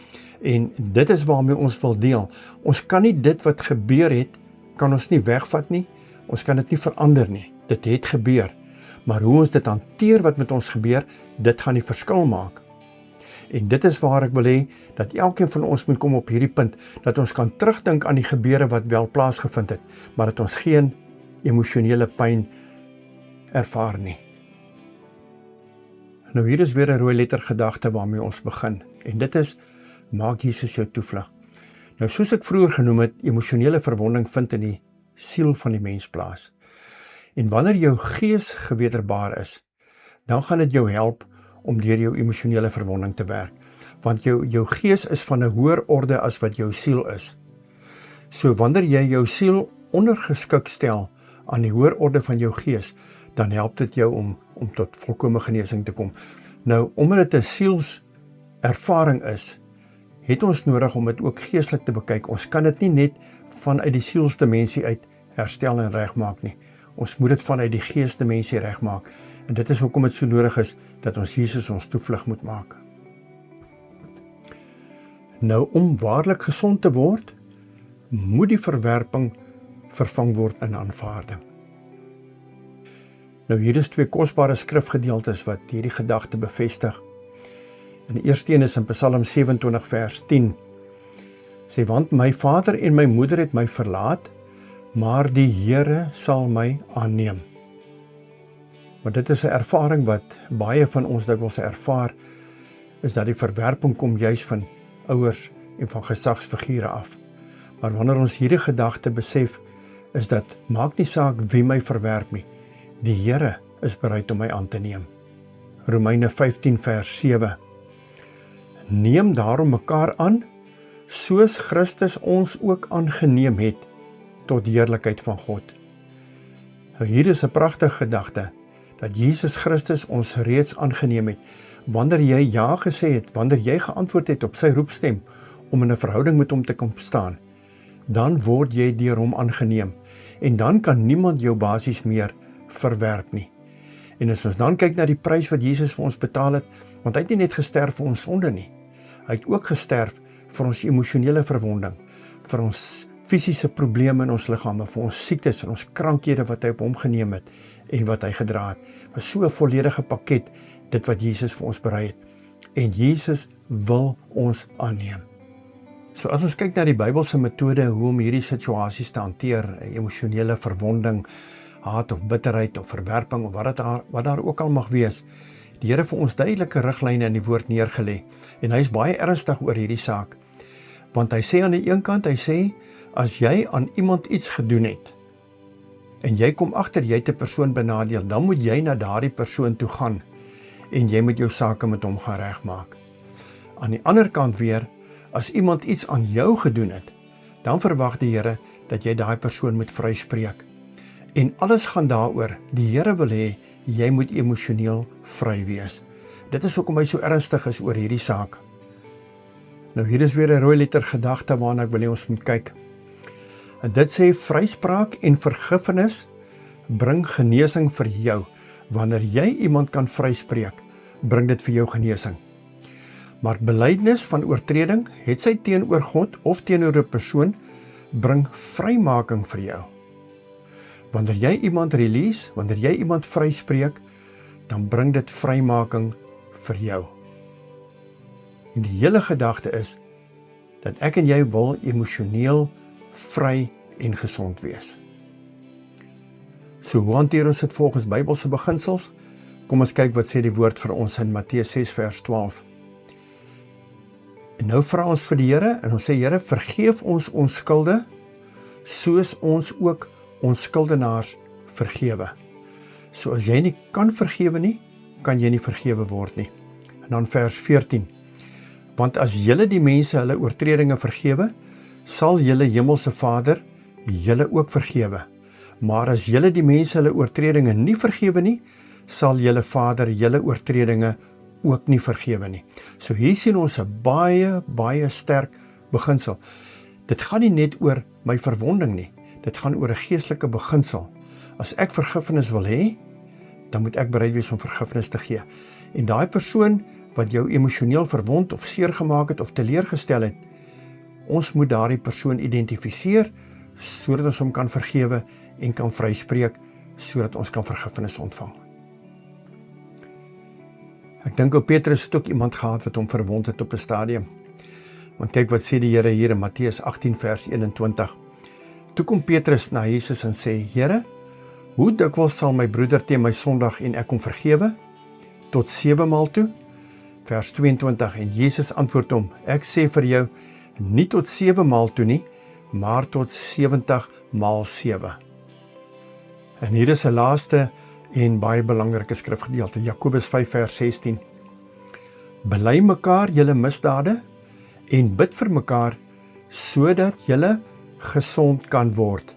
En dit is waarmee ons wil deel. Ons kan nie dit wat gebeur het, kan ons nie wegvat nie, ons kan dit nie verander nie. Dit het gebeur, maar hoe ons dit hanteer wat met ons gebeur, dit gaan die verskil maak. En dit is waar ek wil hê, dat elkeen van ons moet kom op hierdie punt, dat ons kan terugdink aan die gebeure wat wel plaasgevind het, maar dat ons geen emosionele pyn ervaar nie. Nou hier is weer 'n rooi letter gedagte waarmee ons begin, en dit is, maak Jesus jou toevlug. Nou soos ek vroeër genoem het, emosionele verwonding vind in die siel van die mens plaas. En wanneer jou gees gewederbaar is, dan gaan dit jou help om deur jou emosionele verwonding te werk. Want jou gees is van 'n hoër orde as wat jou siel is. So wanneer jy jou siel ondergeskik stel aan die hoër orde van jou gees, dan help dit jou om tot volkome genesing te kom. Nou, omdat dit 'n sielservaring is, het ons nodig om dit ook geestelik te bekyk. Ons kan dit nie net vanuit die sielsdimensie uit herstel en regmaak nie. Ons moet dit vanuit die geesdimensie regmaak. En dit is hoekom dit so nodig is dat ons Jesus ons toevlug moet maak. Nou, om waarlik gesond te word, moet die verwerping vervang word in aanvaarding. Nou, hier is 2 kosbare skrifgedeeltes wat hierdie gedagte bevestig. En die eerste een is in Psalm 27 vers 10. Sê, want my vader en my moeder het my verlaat, maar die Here sal my aanneem. Maar dit is 'n ervaring wat baie van ons dikwels ervaar, is dat die verwerping kom juis van ouers en van gesagsfigure af. Maar wanneer ons hierdie gedagte besef, is dat maak nie saak wie my verwerp nie, die Here is bereid om my aan te neem. Romeine 15 vers 7. Neem daarom mekaar aan, soos Christus ons ook aangeneem het, tot heerlikheid van God. Nou, hier is 'n pragtige gedagte, dat Jesus Christus ons reeds aangeneem het. Wanneer jy ja gesê het, wanneer jy geantwoord het op sy roepstem, om in 'n verhouding met hom te kom staan, dan word jy deur hom aangeneem, en dan kan niemand jou basies meer verwerp nie. En as ons dan kyk na die prys wat Jesus vir ons betaal het, want hy het nie net gesterf vir ons sonde nie, hy het ook gesterf vir ons emosionele verwonding, vir ons fisiese probleme in ons liggame, vir ons siektes en ons krankhede wat hy op hom geneem het en wat hy gedra het. Was so 'n volledige pakket, dit wat Jesus vir ons berei het. En Jesus wil ons aanneem. So as ons kyk na die Bybelse metode hoe om hierdie situasies te hanteer, emosionele verwonding, haat of bitterheid of verwerping of wat daar ook al mag wees, die Here vir ons duidelike riglyne in die woord neergelê. En hy is baie ernstig oor hierdie saak. Want hy sê aan die een kant, hy sê, as jy aan iemand iets gedoen het, en jy kom agter jy het 'n persoon benadeel, dan moet jy na daardie persoon toe gaan, en jy moet jou sake met hom gaan regmaak. Aan die ander kant weer, as iemand iets aan jou gedoen het, dan verwag die Here dat jy daai persoon moet vryspreek. En alles gaan daaroor, die Here wil hê, jy moet emosioneel vry wees. Dit is hoekom hy so ernstig is oor hierdie saak. Nou hier is weer 'n rooi letter gedagte waarna ek wil hê ons moet kyk. En dit sê, vryspraak en vergifnis bring genesing vir jou. Wanneer jy iemand kan vryspreek, bring dit vir jou genesing. Maar belydenis van oortreding, het sy teenoor God of teenoor 'n persoon, bring vrymaking vir jou. Wanneer jy iemand release, wanneer jy iemand vryspreek, dan bring dit vrymaking vir jou. En die hele gedagte is, dat ek en jy wil emosioneel vry en gesond wees. So hoe hanteer ons dit volgens Bybelse beginsels? Kom ons kyk wat sê die woord vir ons in Matteus 6 vers 12. En nou vra ons vir die Here, en ons sê, Here, vergeef ons ons skulde, soos ons ook ons skuldenaars vergewe. So as jy nie kan vergewe nie, kan jy nie vergewe word nie. En dan vers 14. Want as julle die mense hulle oortredinge vergewe, sal julle hemelse Vader julle ook vergewe. Maar as julle die mense hulle oortredinge nie vergewe nie, sal julle Vader julle oortredinge ook nie vergewe nie. So hier sien ons 'n baie sterk beginsel. Dit gaan nie net oor my verwonding nie, dit gaan oor 'n geestelike beginsel. As ek vergifnis wil hê, dan moet ek bereid wees om vergifnis te gee. En daai persoon wat jou emosioneel verwond of seer gemaak het of teleurgestel het, ons moet daardie persoon identifiseer, sodat ons hom kan vergewe en kan vryspreek, sodat ons kan vergifnis ontvang. Ek dink op Petrus het ook iemand gehad wat hom verwond het op 'n stadium. Want kyk wat sê die Here hier in Matteus 18 vers 21. Toe kom Petrus na Jesus en sê, Here, hoe dikwels sal my broeder teen my sondig en ek hom vergewe? Tot 7 maal toe? Vers 22, en Jesus antwoord hom, ek sê vir jou, nie tot 7 maal toe nie, maar tot 70 maal 7. En hier is 'n laaste en baie belangrike skrifgedeelte, Jakobus 5 vers 16. Bely mekaar julle misdade en bid vir mekaar, sodat julle gesond kan word.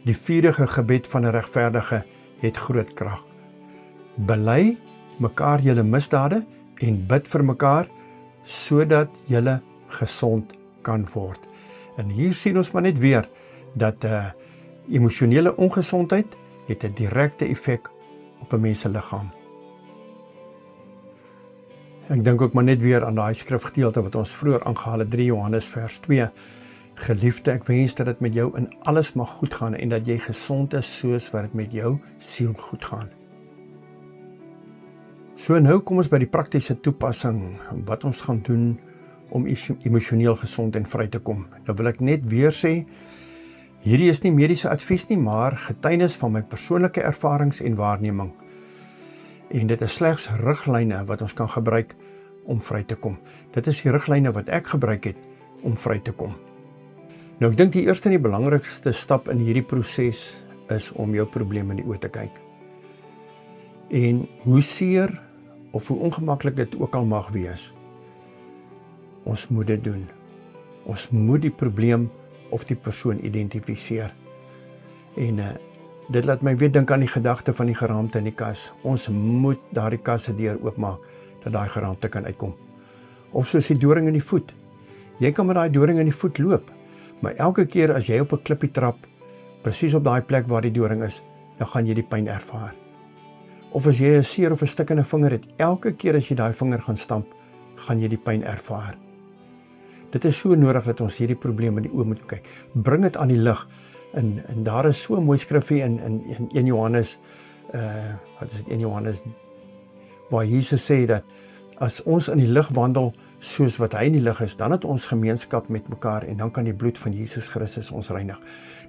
Die vurige gebed van 'n regverdige het groot krag. bely mekaar julle misdade en bid vir mekaar, sodat julle gesond kan word. En hier sien ons maar net weer, dat emosionele ongesondheid het 'n direkte effek op 'n mens se liggaam. Ek dink ook maar net weer aan daai skrifgedeelte wat ons vroeër aangehaal het, 3 Johannes vers 2. Geliefde, ek wens dat dit met jou in alles mag goed gaan en dat jy gesond is soos wat dit met jou siel goed gaan. So nou kom ons by die praktiese toepassing, wat ons gaan doen om emosioneel gesond en vry te kom. Nou wil ek net weer sê, hierdie is nie mediese advies nie, maar getuienis van my persoonlike ervarings en waarneming. En dit is slegs riglyne wat ons kan gebruik om vry te kom. Dit is die riglyne wat ek gebruik het om vry te kom. Nou ek dink die eerste en die belangrikste stap in hierdie proses is om jou probleem in die oë te kyk. En hoe seer of hoe ongemaklik dit ook al mag wees, ons moet dit doen. Ons moet die probleem of die persoon identifiseer. En dit laat my weer dink aan die gedagte van die geraamte in die kas. Ons moet daardie kas se deur oopmaak, dat daai geraamte kan uitkom. Of soos die doring in die voet. Jy kan met daai doring in die voet loop, maar elke keer as jy op 'n klippie trap, presies op daai plek waar die doring is, dan gaan jy die pyn ervaar. Of as jy 'n seer of 'n stuk in 'n vinger het, elke keer as jy daai vinger gaan stamp, gaan jy die pyn ervaar. Dit is so nodig dat ons hierdie probleem in die oë moet kyk. Bring dit aan die lig. En daar is so 'n mooi skrifgie in 1 Johannes, wat is dit, 1 Johannes, waar Jesus sê dat as ons in die lig wandel soos wat hy in die lig is, dan het ons gemeenskap met mekaar en dan kan die bloed van Jesus Christus ons reinig.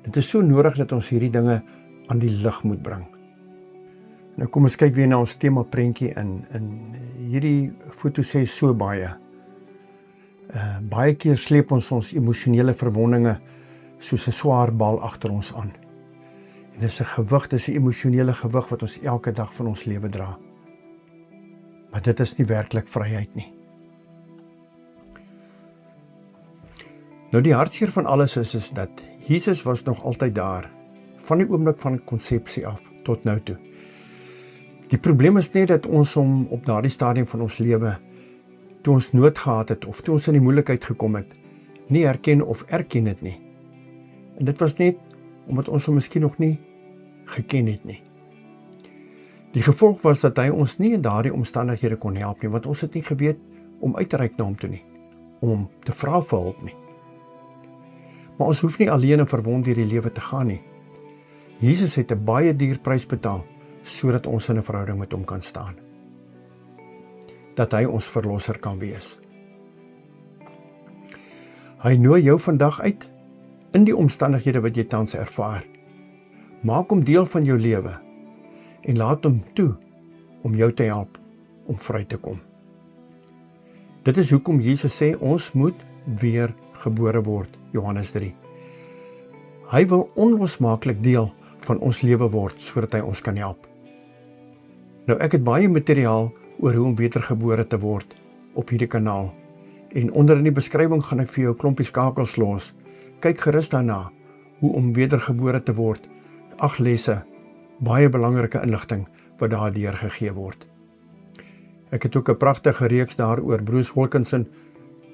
Dit is so nodig dat ons hierdie dinge aan die lig moet bring. Nou kom ons kyk weer na ons tema prentjie in hierdie foto sê so baie. Baie keer sleep ons emosionele verwondinge soos 'n swaar bal agter ons aan. En dis 'n gewig, dis 'n emosionele gewig wat ons elke dag van ons lewe dra. Maar dit is nie werklik vryheid nie. Nou die hartseer van alles is dat Jesus was nog altyd daar, van die oomblik van konsepsie af tot nou toe. Die probleem is net dat ons hom op daardie stadium van ons lewe, toe ons nood gehad het of toe ons in die moeilikheid gekom het, nie herken of erken het nie. En dit was net omdat ons hom miskien nog nie geken het nie. Die gevolg was dat hy ons nie in daardie omstandighede kon help nie, want ons het nie geweet om uit te reik na hom toe nie, om hom te vra vir hulp nie. Maar ons hoef nie alleen en verwond deur die lewe te gaan nie. Jesus het 'n baie duur prys betaal, sodat ons in 'n verhouding met hom kan staan. Dat hy ons verlosser kan wees. Hy nooi jou vandag uit, in die omstandighede wat jy tans ervaar. Maak hom deel van jou lewe, en laat hom toe, om jou te help, om vry te kom. Dit is hoekom Jesus sê, ons moet weer gebore word, Johannes 3. Hy wil onlosmaaklik deel van ons lewe word, sodat hy ons kan help. Nou ek het baie materiaal oor hoe om wedergebore te word op hierdie kanaal. En onder in die beskrywing gaan ek vir jou 'n klompie skakels los. Kyk gerus daarna, hoe om wedergebore te word. 8 lesse, baie belangrike inligting wat daar deurgegee word. Ek het ook 'n pragtige reeks daar oor Bruce Wilkinson,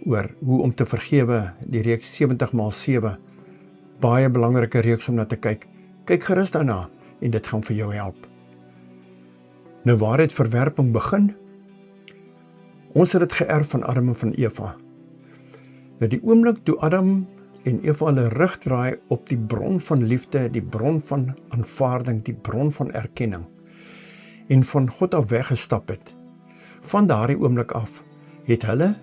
oor hoe om te vergewe, die reeks 70x7. Baie belangrike reeks om na te kyk. Kyk gerus daarna en dit gaan vir jou help. Nou waar het verwerping begin? Ons het dit geërf van Adam en van Eva. Nou die oomblik toe Adam en Eva hulle rug draai op die bron van liefde, die bron van aanvaarding, die bron van erkenning, en van God af weggestap het, van daardie oomblik af, het hulle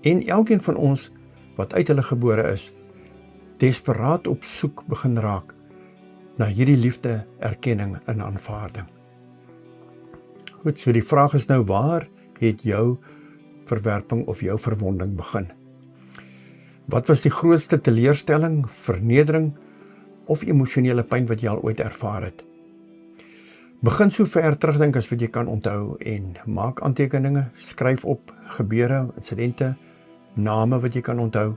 en elkeen van ons wat uit hulle gebore is, desperaat op soek begin raak na hierdie liefde, erkenning en aanvaarding. Goed, so die vraag is nou, waar het jou verwerping of jou verwonding begin? Wat was die grootste teleurstelling, vernedering of emosionele pyn wat jy al ooit ervaar het? Begin so ver terugdink as wat jy kan onthou en maak aantekeninge, skryf op gebeure, insidente, name wat jy kan onthou.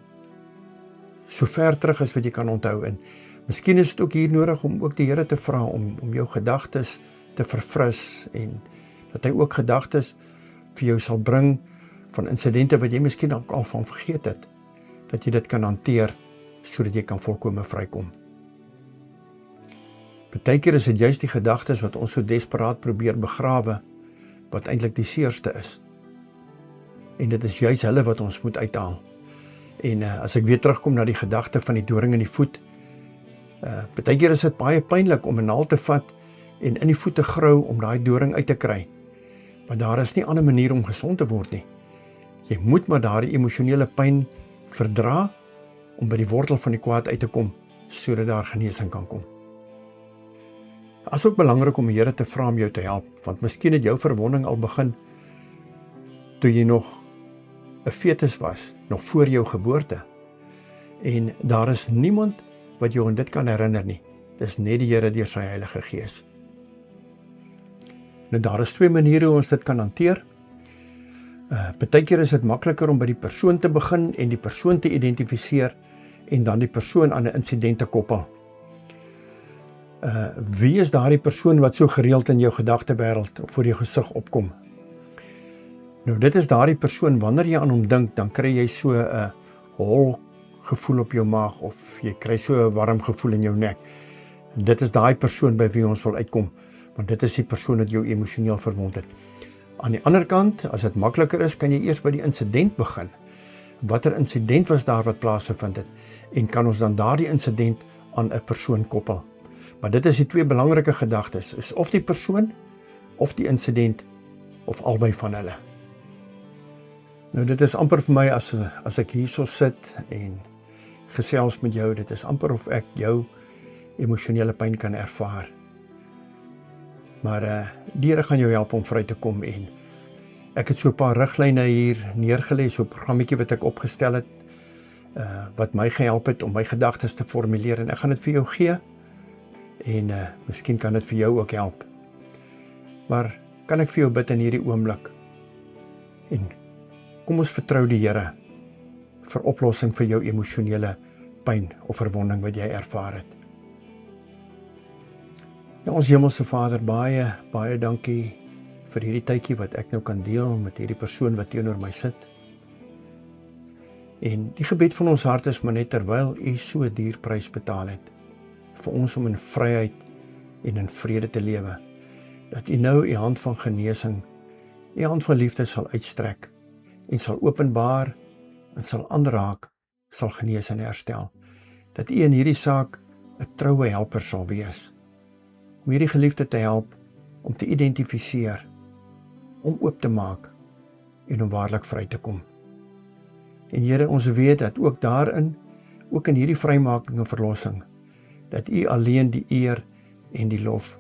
So ver terug as wat jy kan onthou, en miskien is dit ook hier nodig om ook die Here te vra om jou gedagtes te verfris en Dat hy ook gedagtes vir jou sal bring van insidente wat jy miskien ook al van vergeet het, dat jy dit kan hanteer, sodat jy kan volkome vrykom. Partykeer is dit juist die gedagtes wat ons so desperaat probeer begrawe, wat eintlik die seerste is. En dit is juist hulle wat ons moet uithaal. En as ek weer terugkom na die gedagte van die doring in die voet, partykeer is dit baie pynlik om 'n naald te vat en in die voet te grou om daai doring uit te kry. Maar daar is nie 'n ander manier om gesond te word nie. Jy moet maar daardie emosionele pyn verdra om by die wortel van die kwaad uit te kom, sodat daar genesing kan kom. Dit is ook belangrik om die Here te vra om jou te help, want miskien het jou verwonding al begin toe jy nog 'n fetus was, nog voor jou geboorte. En daar is niemand wat jou aan dit kan herinner nie. Dis net die Here deur sy Heilige Gees. Nou daar is 2 maniere hoe ons dit kan hanteer. Partykeer is dit makliker om by die persoon te begin en die persoon te identifiseer en dan die persoon aan 'n insident te koppel. Wie is daardie persoon wat so gereeld in jou gedagtewêreld of voor jou gesig opkom? Nou dit is daardie persoon, wanneer jy aan hom dink, dan kry jy so 'n hol gevoel op jou maag of jy kry so 'n warm gevoel in jou nek. Dit is daai persoon by wie ons wil uitkom, want dit is die persoon wat jou emosioneel verwond het. Aan die ander kant, as dit makliker is, kan jy eers by die insident begin. Watter insident was daar wat plaasgevind het? En kan ons dan daardie insident aan 'n persoon koppel? Maar dit is die 2 belangrike gedagtes, is of die persoon, of die insident, of albei van hulle. Nou dit is amper vir my as ek hierso sit en gesels met jou, dit is amper of ek jou emosionele pyn kan ervaar. Maar die Here gaan jou help om vry te kom en ek het so 'n paar riglyne hier neergelê, so 'n programmetjie wat ek opgestel het, wat my gehelp het om my gedagtes te formuleer en ek gaan dit vir jou gee en miskien kan dit vir jou ook help. Maar kan ek vir jou bid in hierdie oomblik? En kom ons vertrou die Here vir oplossing vir jou emosionele pyn of verwonding wat jy ervaar het. Ja, ons Hemelse Vader, baie dankie vir hierdie tydjie wat ek nou kan deel met hierdie persoon wat teenoor my sit. En die gebed van ons hart is maar net terwyl U so duur prys betaal het, vir ons om in vryheid en in vrede te lewe, dat U nou U hand van genesing, U hand van liefde sal uitstrek, en sal openbaar, en sal aanraak, sal genees en herstel, dat U in hierdie saak 'n troue helper sal wees, om hierdie geliefde te help, om te identifiseer, om oop te maak, en om waarlik vry te kom. En Here, ons weet dat ook daarin, ook in hierdie vrymaking en verlossing, dat U alleen die eer en die lof,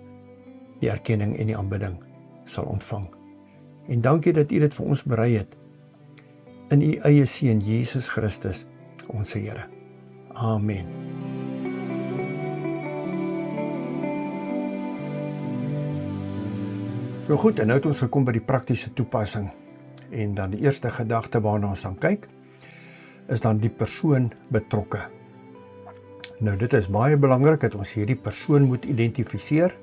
die erkenning en die aanbidding sal ontvang. En dankie dat U dit vir ons berei het, in U eie Seun Jesus Christus, ons Here. Amen. Nou goed, en nou het ons gekom by die praktiese toepassing. En dan die eerste gedagte waarna ons dan kyk, is dan die persoon betrokke. Nou dit is baie belangrik dat ons hierdie persoon moet identifiseer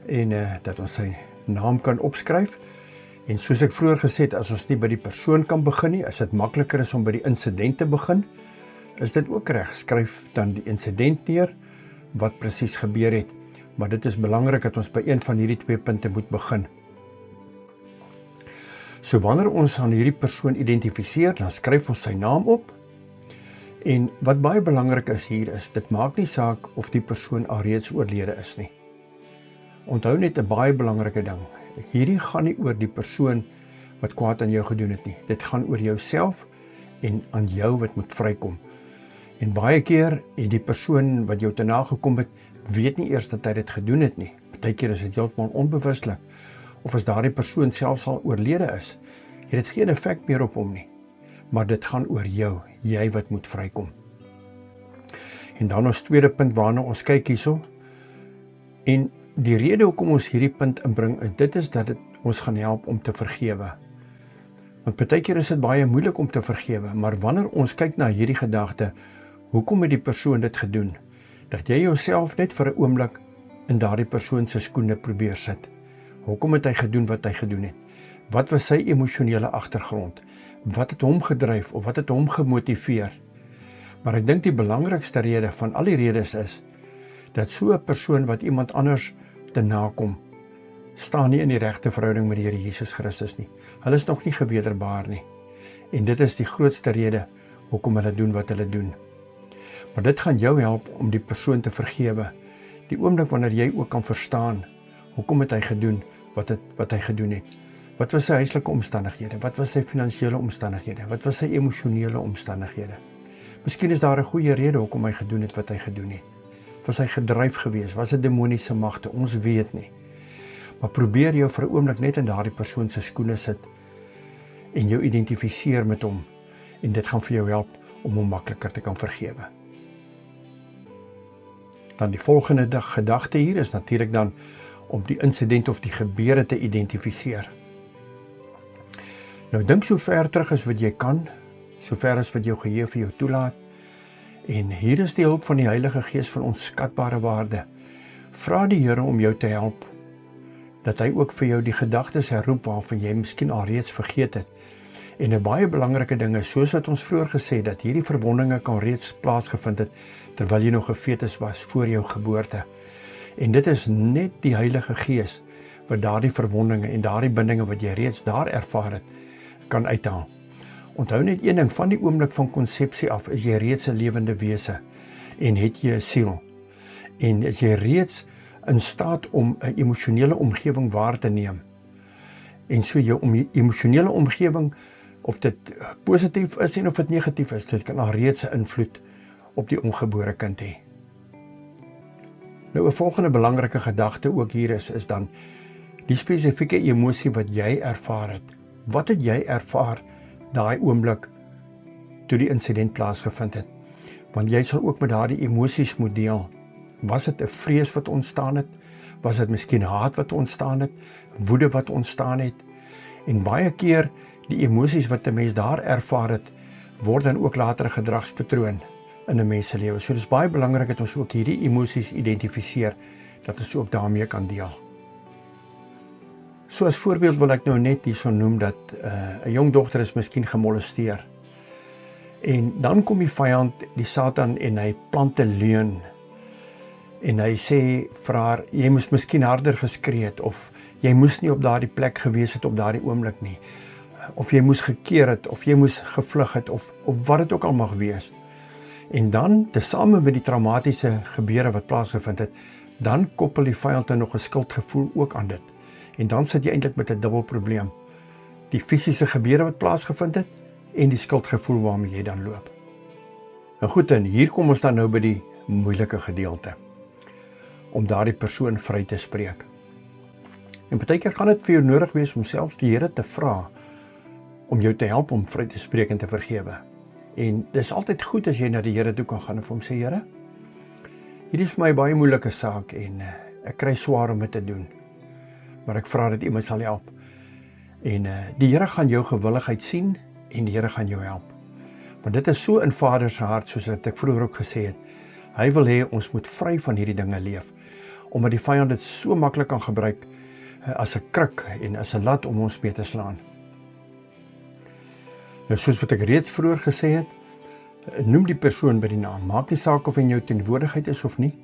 en dat ons sy naam kan opskryf. En soos ek vroeër gesê het, as ons nie by die persoon kan begin nie, as dit makliker is om by die insident te begin, is dit ook reg. Skryf dan die insident neer, wat presies gebeur het. Maar dit is belangrik dat ons by een van hierdie 2 punte moet begin. So wanneer ons aan hierdie persoon identifiseer, dan skryf ons sy naam op. En wat baie belangrik is hier is, dit maak nie saak of die persoon alreeds oorlede is nie. Onthou net 'n baie belangrike ding. Hierdie gaan nie oor die persoon wat kwaad aan jou gedoen het nie. Dit gaan oor jouself en aan jou wat moet vrykom. En baie keer het die persoon wat jou te nagekom het, weet nie eers dat hy dit gedoen het nie. Partykeer is dit heeltemal onbewuslik. Of as daardie persoon selfs al oorlede is, het dit geen effek meer op hom nie. Maar dit gaan oor jou, jy wat moet vrykom. En dan ons tweede punt waarna ons kyk hierso. En die rede hoekom ons hierdie punt inbring, dit is dat dit ons gaan help om te vergewe. Want partykeer is dit baie moeilik om te vergewe, maar wanneer ons kyk na hierdie gedagte, hoekom het die persoon dit gedoen? Dat jy jouself net vir 'n oomblik in daardie persoon se skoene probeer sit. Hoekom het hy gedoen wat hy gedoen het? Wat was sy emosionele agtergrond? Wat het hom gedryf of wat het hom gemotiveer? Maar ek dink die belangrikste rede van al die redes is, dat so 'n persoon wat iemand anders te nakom, staan nie in die regte verhouding met die Here Jesus Christus nie. Hulle is nog nie gewederbaar nie. En dit is die grootste rede hoekom hulle doen wat hulle doen. Maar dit gaan jou help om die persoon te vergewe. Die oomblik wanneer jy ook kan verstaan, hoekom het hy gedoen wat hy gedoen het. Wat was sy huislike omstandighede? Wat was sy finansiële omstandighede? Wat was sy emosionele omstandighede? Miskien is daar 'n goeie rede hoekom hy gedoen het wat hy gedoen het. Was hy gedryf geweest? Was dit demoniese magte? Ons weet nie. Maar probeer jou vir 'n oomblik net in daardie persoon se skoene sit en jou identifiseer met hom. En dit gaan vir jou help om hom makliker te kan vergewe. Dan die volgende gedagte hier is natuurlik dan om die insident of die gebeure te identifiseer. Nou dink so ver terug as wat jy kan, so ver as wat jou geheue vir jou toelaat. En hier is die hulp van die Heilige Gees van onskatbare waarde. Vra die Here om jou te help, dat hy ook vir jou die gedagtes herroep waarvan jy miskien alreeds vergeet het. En 'n baie belangrike ding is, soos wat ons vroeër gesê het, dat hierdie verwondinge kan reeds plaasgevind het, terwyl jy nog 'n fetus was voor jou geboorte. En dit is net die Heilige Gees, wat daardie verwondinge en daardie bindinge wat jy reeds daar ervaar het, kan uithaal. Onthou net een ding, van die oomblik van konsepsie af, is jy reeds 'n lewende wese, en het jy 'n siel. En is jy reeds in staat om 'n emosionele omgewing waar te neem. En so jou emosionele omgewing, of dit positief is en of dit negatief is, dit kan al reeds 'n invloed op die ongebore kind hê. Nou 'n volgende belangrike gedagte ook hier is dan die spesifieke emosie wat jy ervaar het. Wat het jy ervaar daai oomblik toe die insident plaasgevind het? Want jy sal ook met daardie emosies moet deel. Was dit 'n vrees wat ontstaan het? Was dit miskien haat wat ontstaan het? Woede wat ontstaan het? En baie keer die emosies wat 'n mens daar ervaar het, word dan ook later 'n gedragspatroon in 'n mens se lewe. So dis baie belangrik dat ons ook hierdie emosies identifiseer, dat ons ook daarmee kan deel. So as voorbeeld wil ek nou net hierso noem dat 'n jong dogter is miskien gemolesteer. En dan kom die vyand, die Satan, en hy plant 'n leuen. En hy sê vir haar, jy moes miskien harder geskree het, of jy moes nie op daardie plek gewees het op daardie oomblik nie, of jy moes gekeer het, of jy moes gevlug het, of wat dit ook al mag wees. En dan, tesame met die traumatiese gebeure wat plaasgevind het, dan koppel die vyand nog 'n skuldgevoel ook aan dit. En dan sit jy eintlik met 'n dubbel probleem. Die fisiese gebeure wat plaasgevind het, en die skuldgevoel waarmee jy dan loop. Nou goed, en hier kom ons dan nou by die moeilike gedeelte, om daardie persoon vry te spreek. En partykeer gaan dit vir jou nodig wees om selfs die Here te vra, om jou te help om vry te spreek en te vergewe. En dis altyd goed as jy na die Here toe kan gaan en vir hom sê, Here, hierdie is vir my 'n baie moeilike saak, en ek kry swaar om dit te doen, maar ek vra dat U my sal help. En die Here gaan jou gewilligheid sien, en die Here gaan jou help. Want dit is so in Vader se hart, soos wat ek vroeër ook gesê het. Hy wil hê ons moet vry van hierdie dinge leef, omdat die vyand dit so maklik kan gebruik as 'n kruk en as 'n lat om ons mee te slaan. Nou soos wat ek reeds vroeër gesê het, noem die persoon by die naam. Maak nie saak of hy in jou teenwoordigheid is of nie.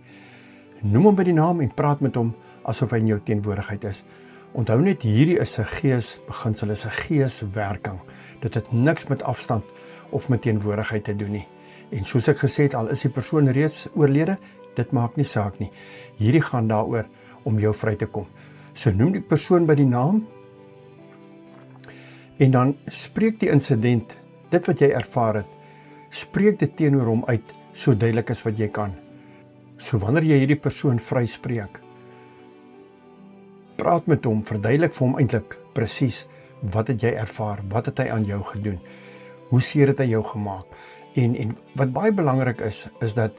Noem hom by die naam en praat met hom asof hy in jou teenwoordigheid is. Onthou net, hierdie is 'n geesbeginsel, is 'n geeswerking. Dit het niks met afstand of met teenwoordigheid te doen nie. En soos ek gesê het, al is die persoon reeds oorlede, dit maak nie saak nie. Hierdie gaan daaroor om jou vry te kom. So noem die persoon by die naam, en dan spreek die insident, dit wat jy ervaar het, spreek dit teenoor hom uit, so duidelik as wat jy kan. So wanneer jy hierdie persoon vry spreek, praat met hom, verduidelik vir hom eintlik presies, wat het jy ervaar, wat het hy aan jou gedoen, hoe seer het hy jou gemaak, en wat baie belangrik is dat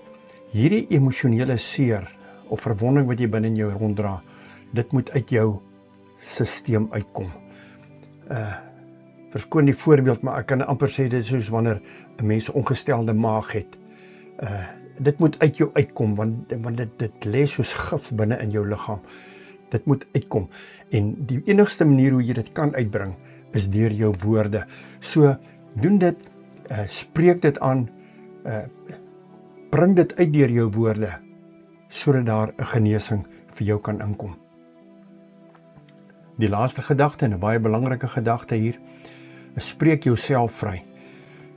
hierdie emosionele seer, of verwonding wat jy binne in jou ronddra, dit moet uit jou sisteem uitkom. Verskoon die voorbeeld, maar ek kan amper sê, dit is soos wanneer 'n mens 'n ongestelde maag het. Dit moet uit jou uitkom, want dit lê soos gif binne in jou liggaam. Dit moet uitkom. En die enigste manier hoe jy dit kan uitbring, is deur jou woorde. So, doen dit, spreek dit aan, bring dit uit deur jou woorde, sodat daar 'n genesing vir jou kan inkom. Die laaste gedagte, en 'n baie belangrike gedagte hier, is spreek jouself vry.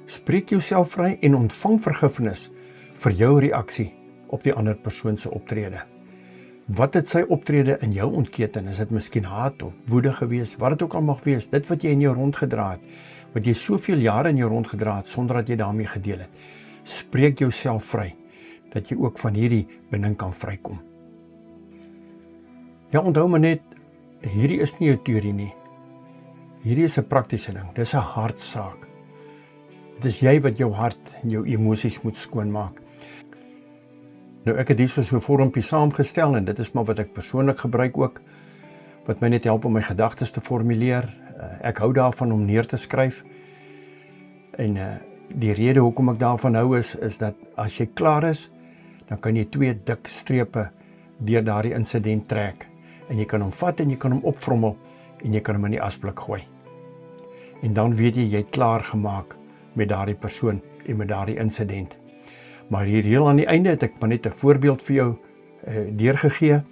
Spreek jouself vry en ontvang vergifnis vir jou reaksie op die ander persoon se optrede. Wat het sy optrede in jou ontketen? Is dit miskien haat of woede gewees? Wat dit ook al mag wees, dit wat jy in jou rondgedra het, wat jy soveel jare in jou rondgedra het, sonder dat jy daarmee gedeel het. Spreek jouself vry, dat jy ook van hierdie binding kan vrykom. Ja, onthou maar net, hierdie is nie 'n teorie nie. Hierdie is 'n praktiese ding, dis 'n hartsaak. Dit is jy wat jou hart en jou emosies moet skoonmaak. Nou ek het hier so 'n vormpie saamgestel en dit is maar wat ek persoonlik gebruik ook, wat my net help om my gedagtes te formuleer. Ek hou daarvan om neer te skryf. En die rede hoekom ek daarvan hou is dat as jy klaar is, dan kan jy 2 dik strepe deur daardie insident trek. En jy kan hom vat en jy kan hom opvrommel en jy kan hom in die asblik gooi. En dan weet jy het klaar gemaak met daardie persoon en met daardie insident. Maar hier heel aan die einde het ek maar net 'n voorbeeld vir jou deurgegee.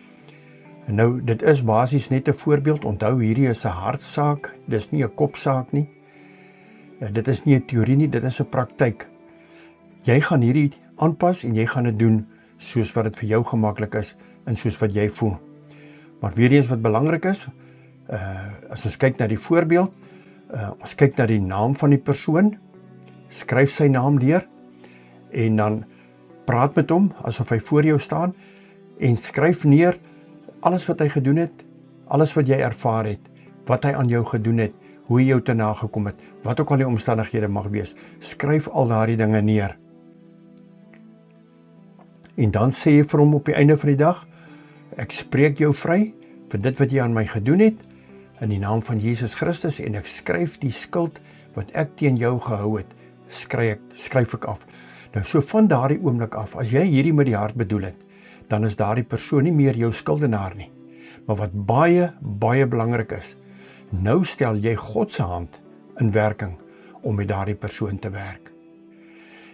En nou, dit is basies net 'n voorbeeld. Onthou, hierdie is 'n hartsaak, dis nie 'n kopsaak nie. Dit is nie 'n teorie nie, dit is 'n praktyk. Jy gaan hierdie aanpas en jy gaan dit doen soos wat dit vir jou gemaklik is en soos wat jy voel. Maar weer eens wat belangrik is, as ons kyk na die voorbeeld, ons kyk na die naam van die persoon, skryf sy naam deur, en dan praat met hom, asof hy voor jou staan, en skryf neer alles wat hy gedoen het, alles wat jy ervaar het, wat hy aan jou gedoen het, hoe hy jou te nagekom het, wat ook al die omstandighede mag wees, skryf al daardie dinge neer. En dan sê jy vir hom op die einde van die dag, ek spreek jou vry vir dit wat jy aan my gedoen het, in die naam van Jesus Christus, en ek skryf die skuld wat ek teen jou gehou het, skryf ek af. Nou, so van daardie oomblik af, as jy hierdie met die hart bedoel het, dan is daardie persoon nie meer jou skuldenaar nie. Maar wat baie, baie belangrik is, nou stel jy God se hand in werking om met daardie persoon te werk.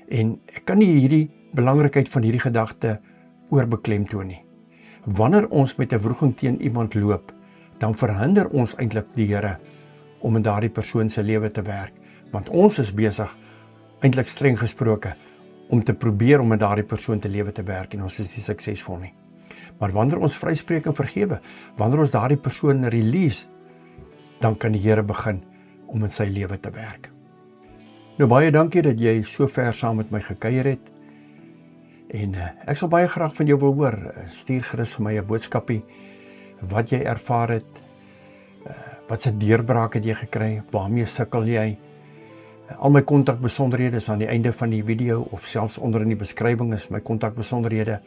En ek kan nie hierdie belangrikheid van hierdie gedagte oorbeklemtoon nie. Wanneer ons met 'n wroging teen iemand loop, dan verhinder ons eintlik die Here om in daardie persoon se lewe te werk, want ons is besig, eintlik streng gesproke, om te probeer om met daardie persoon te lewe te werk, en ons is nie suksesvol nie. Maar wanneer ons vryspreek en vergewe, wanneer ons daardie persoon release, dan kan die Here begin om in sy lewe te werk. Nou baie dankie dat jy so ver saam met my gekuier het, en ek sal baie graag van jou wil hoor. Stuur gerus vir my 'n boodskapie, wat jy ervaar het, wat se deurbraak het jy gekry, waarmee sukkel jy. Al my kontakbesonderhede is aan die einde van die video, of selfs onder in die beskrywing is my kontakbesonderhede.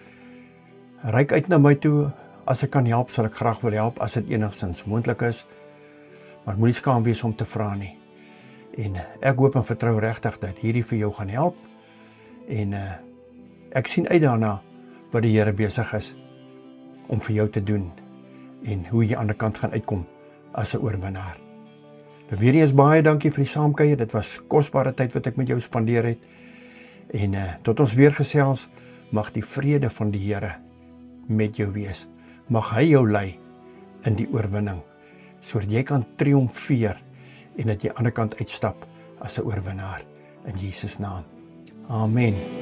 Reik uit na my toe, as ek kan help, sal ek graag wil help, as dit enigstens moontlik is. Maar moenie skaam wees om te vra nie. En ek hoop en vertrou regtig dat hierdie vir jou gaan help. En ek sien uit daarna wat die Here besig is om vir jou te doen, en hoe jy aan die kant gaan uitkom as 'n oorwinnaar. Nou weer eens baie dankie vir die saamkuier, dit was kosbare tyd wat ek met jou spandeer het, en tot ons weer gesels, mag die vrede van die Here met jou wees, mag hy jou lei in die oorwinning, sodat jy kan triomfeer, en dat jy aan die kant uitstap as 'n oorwinnaar, in Jesus naam. Amen.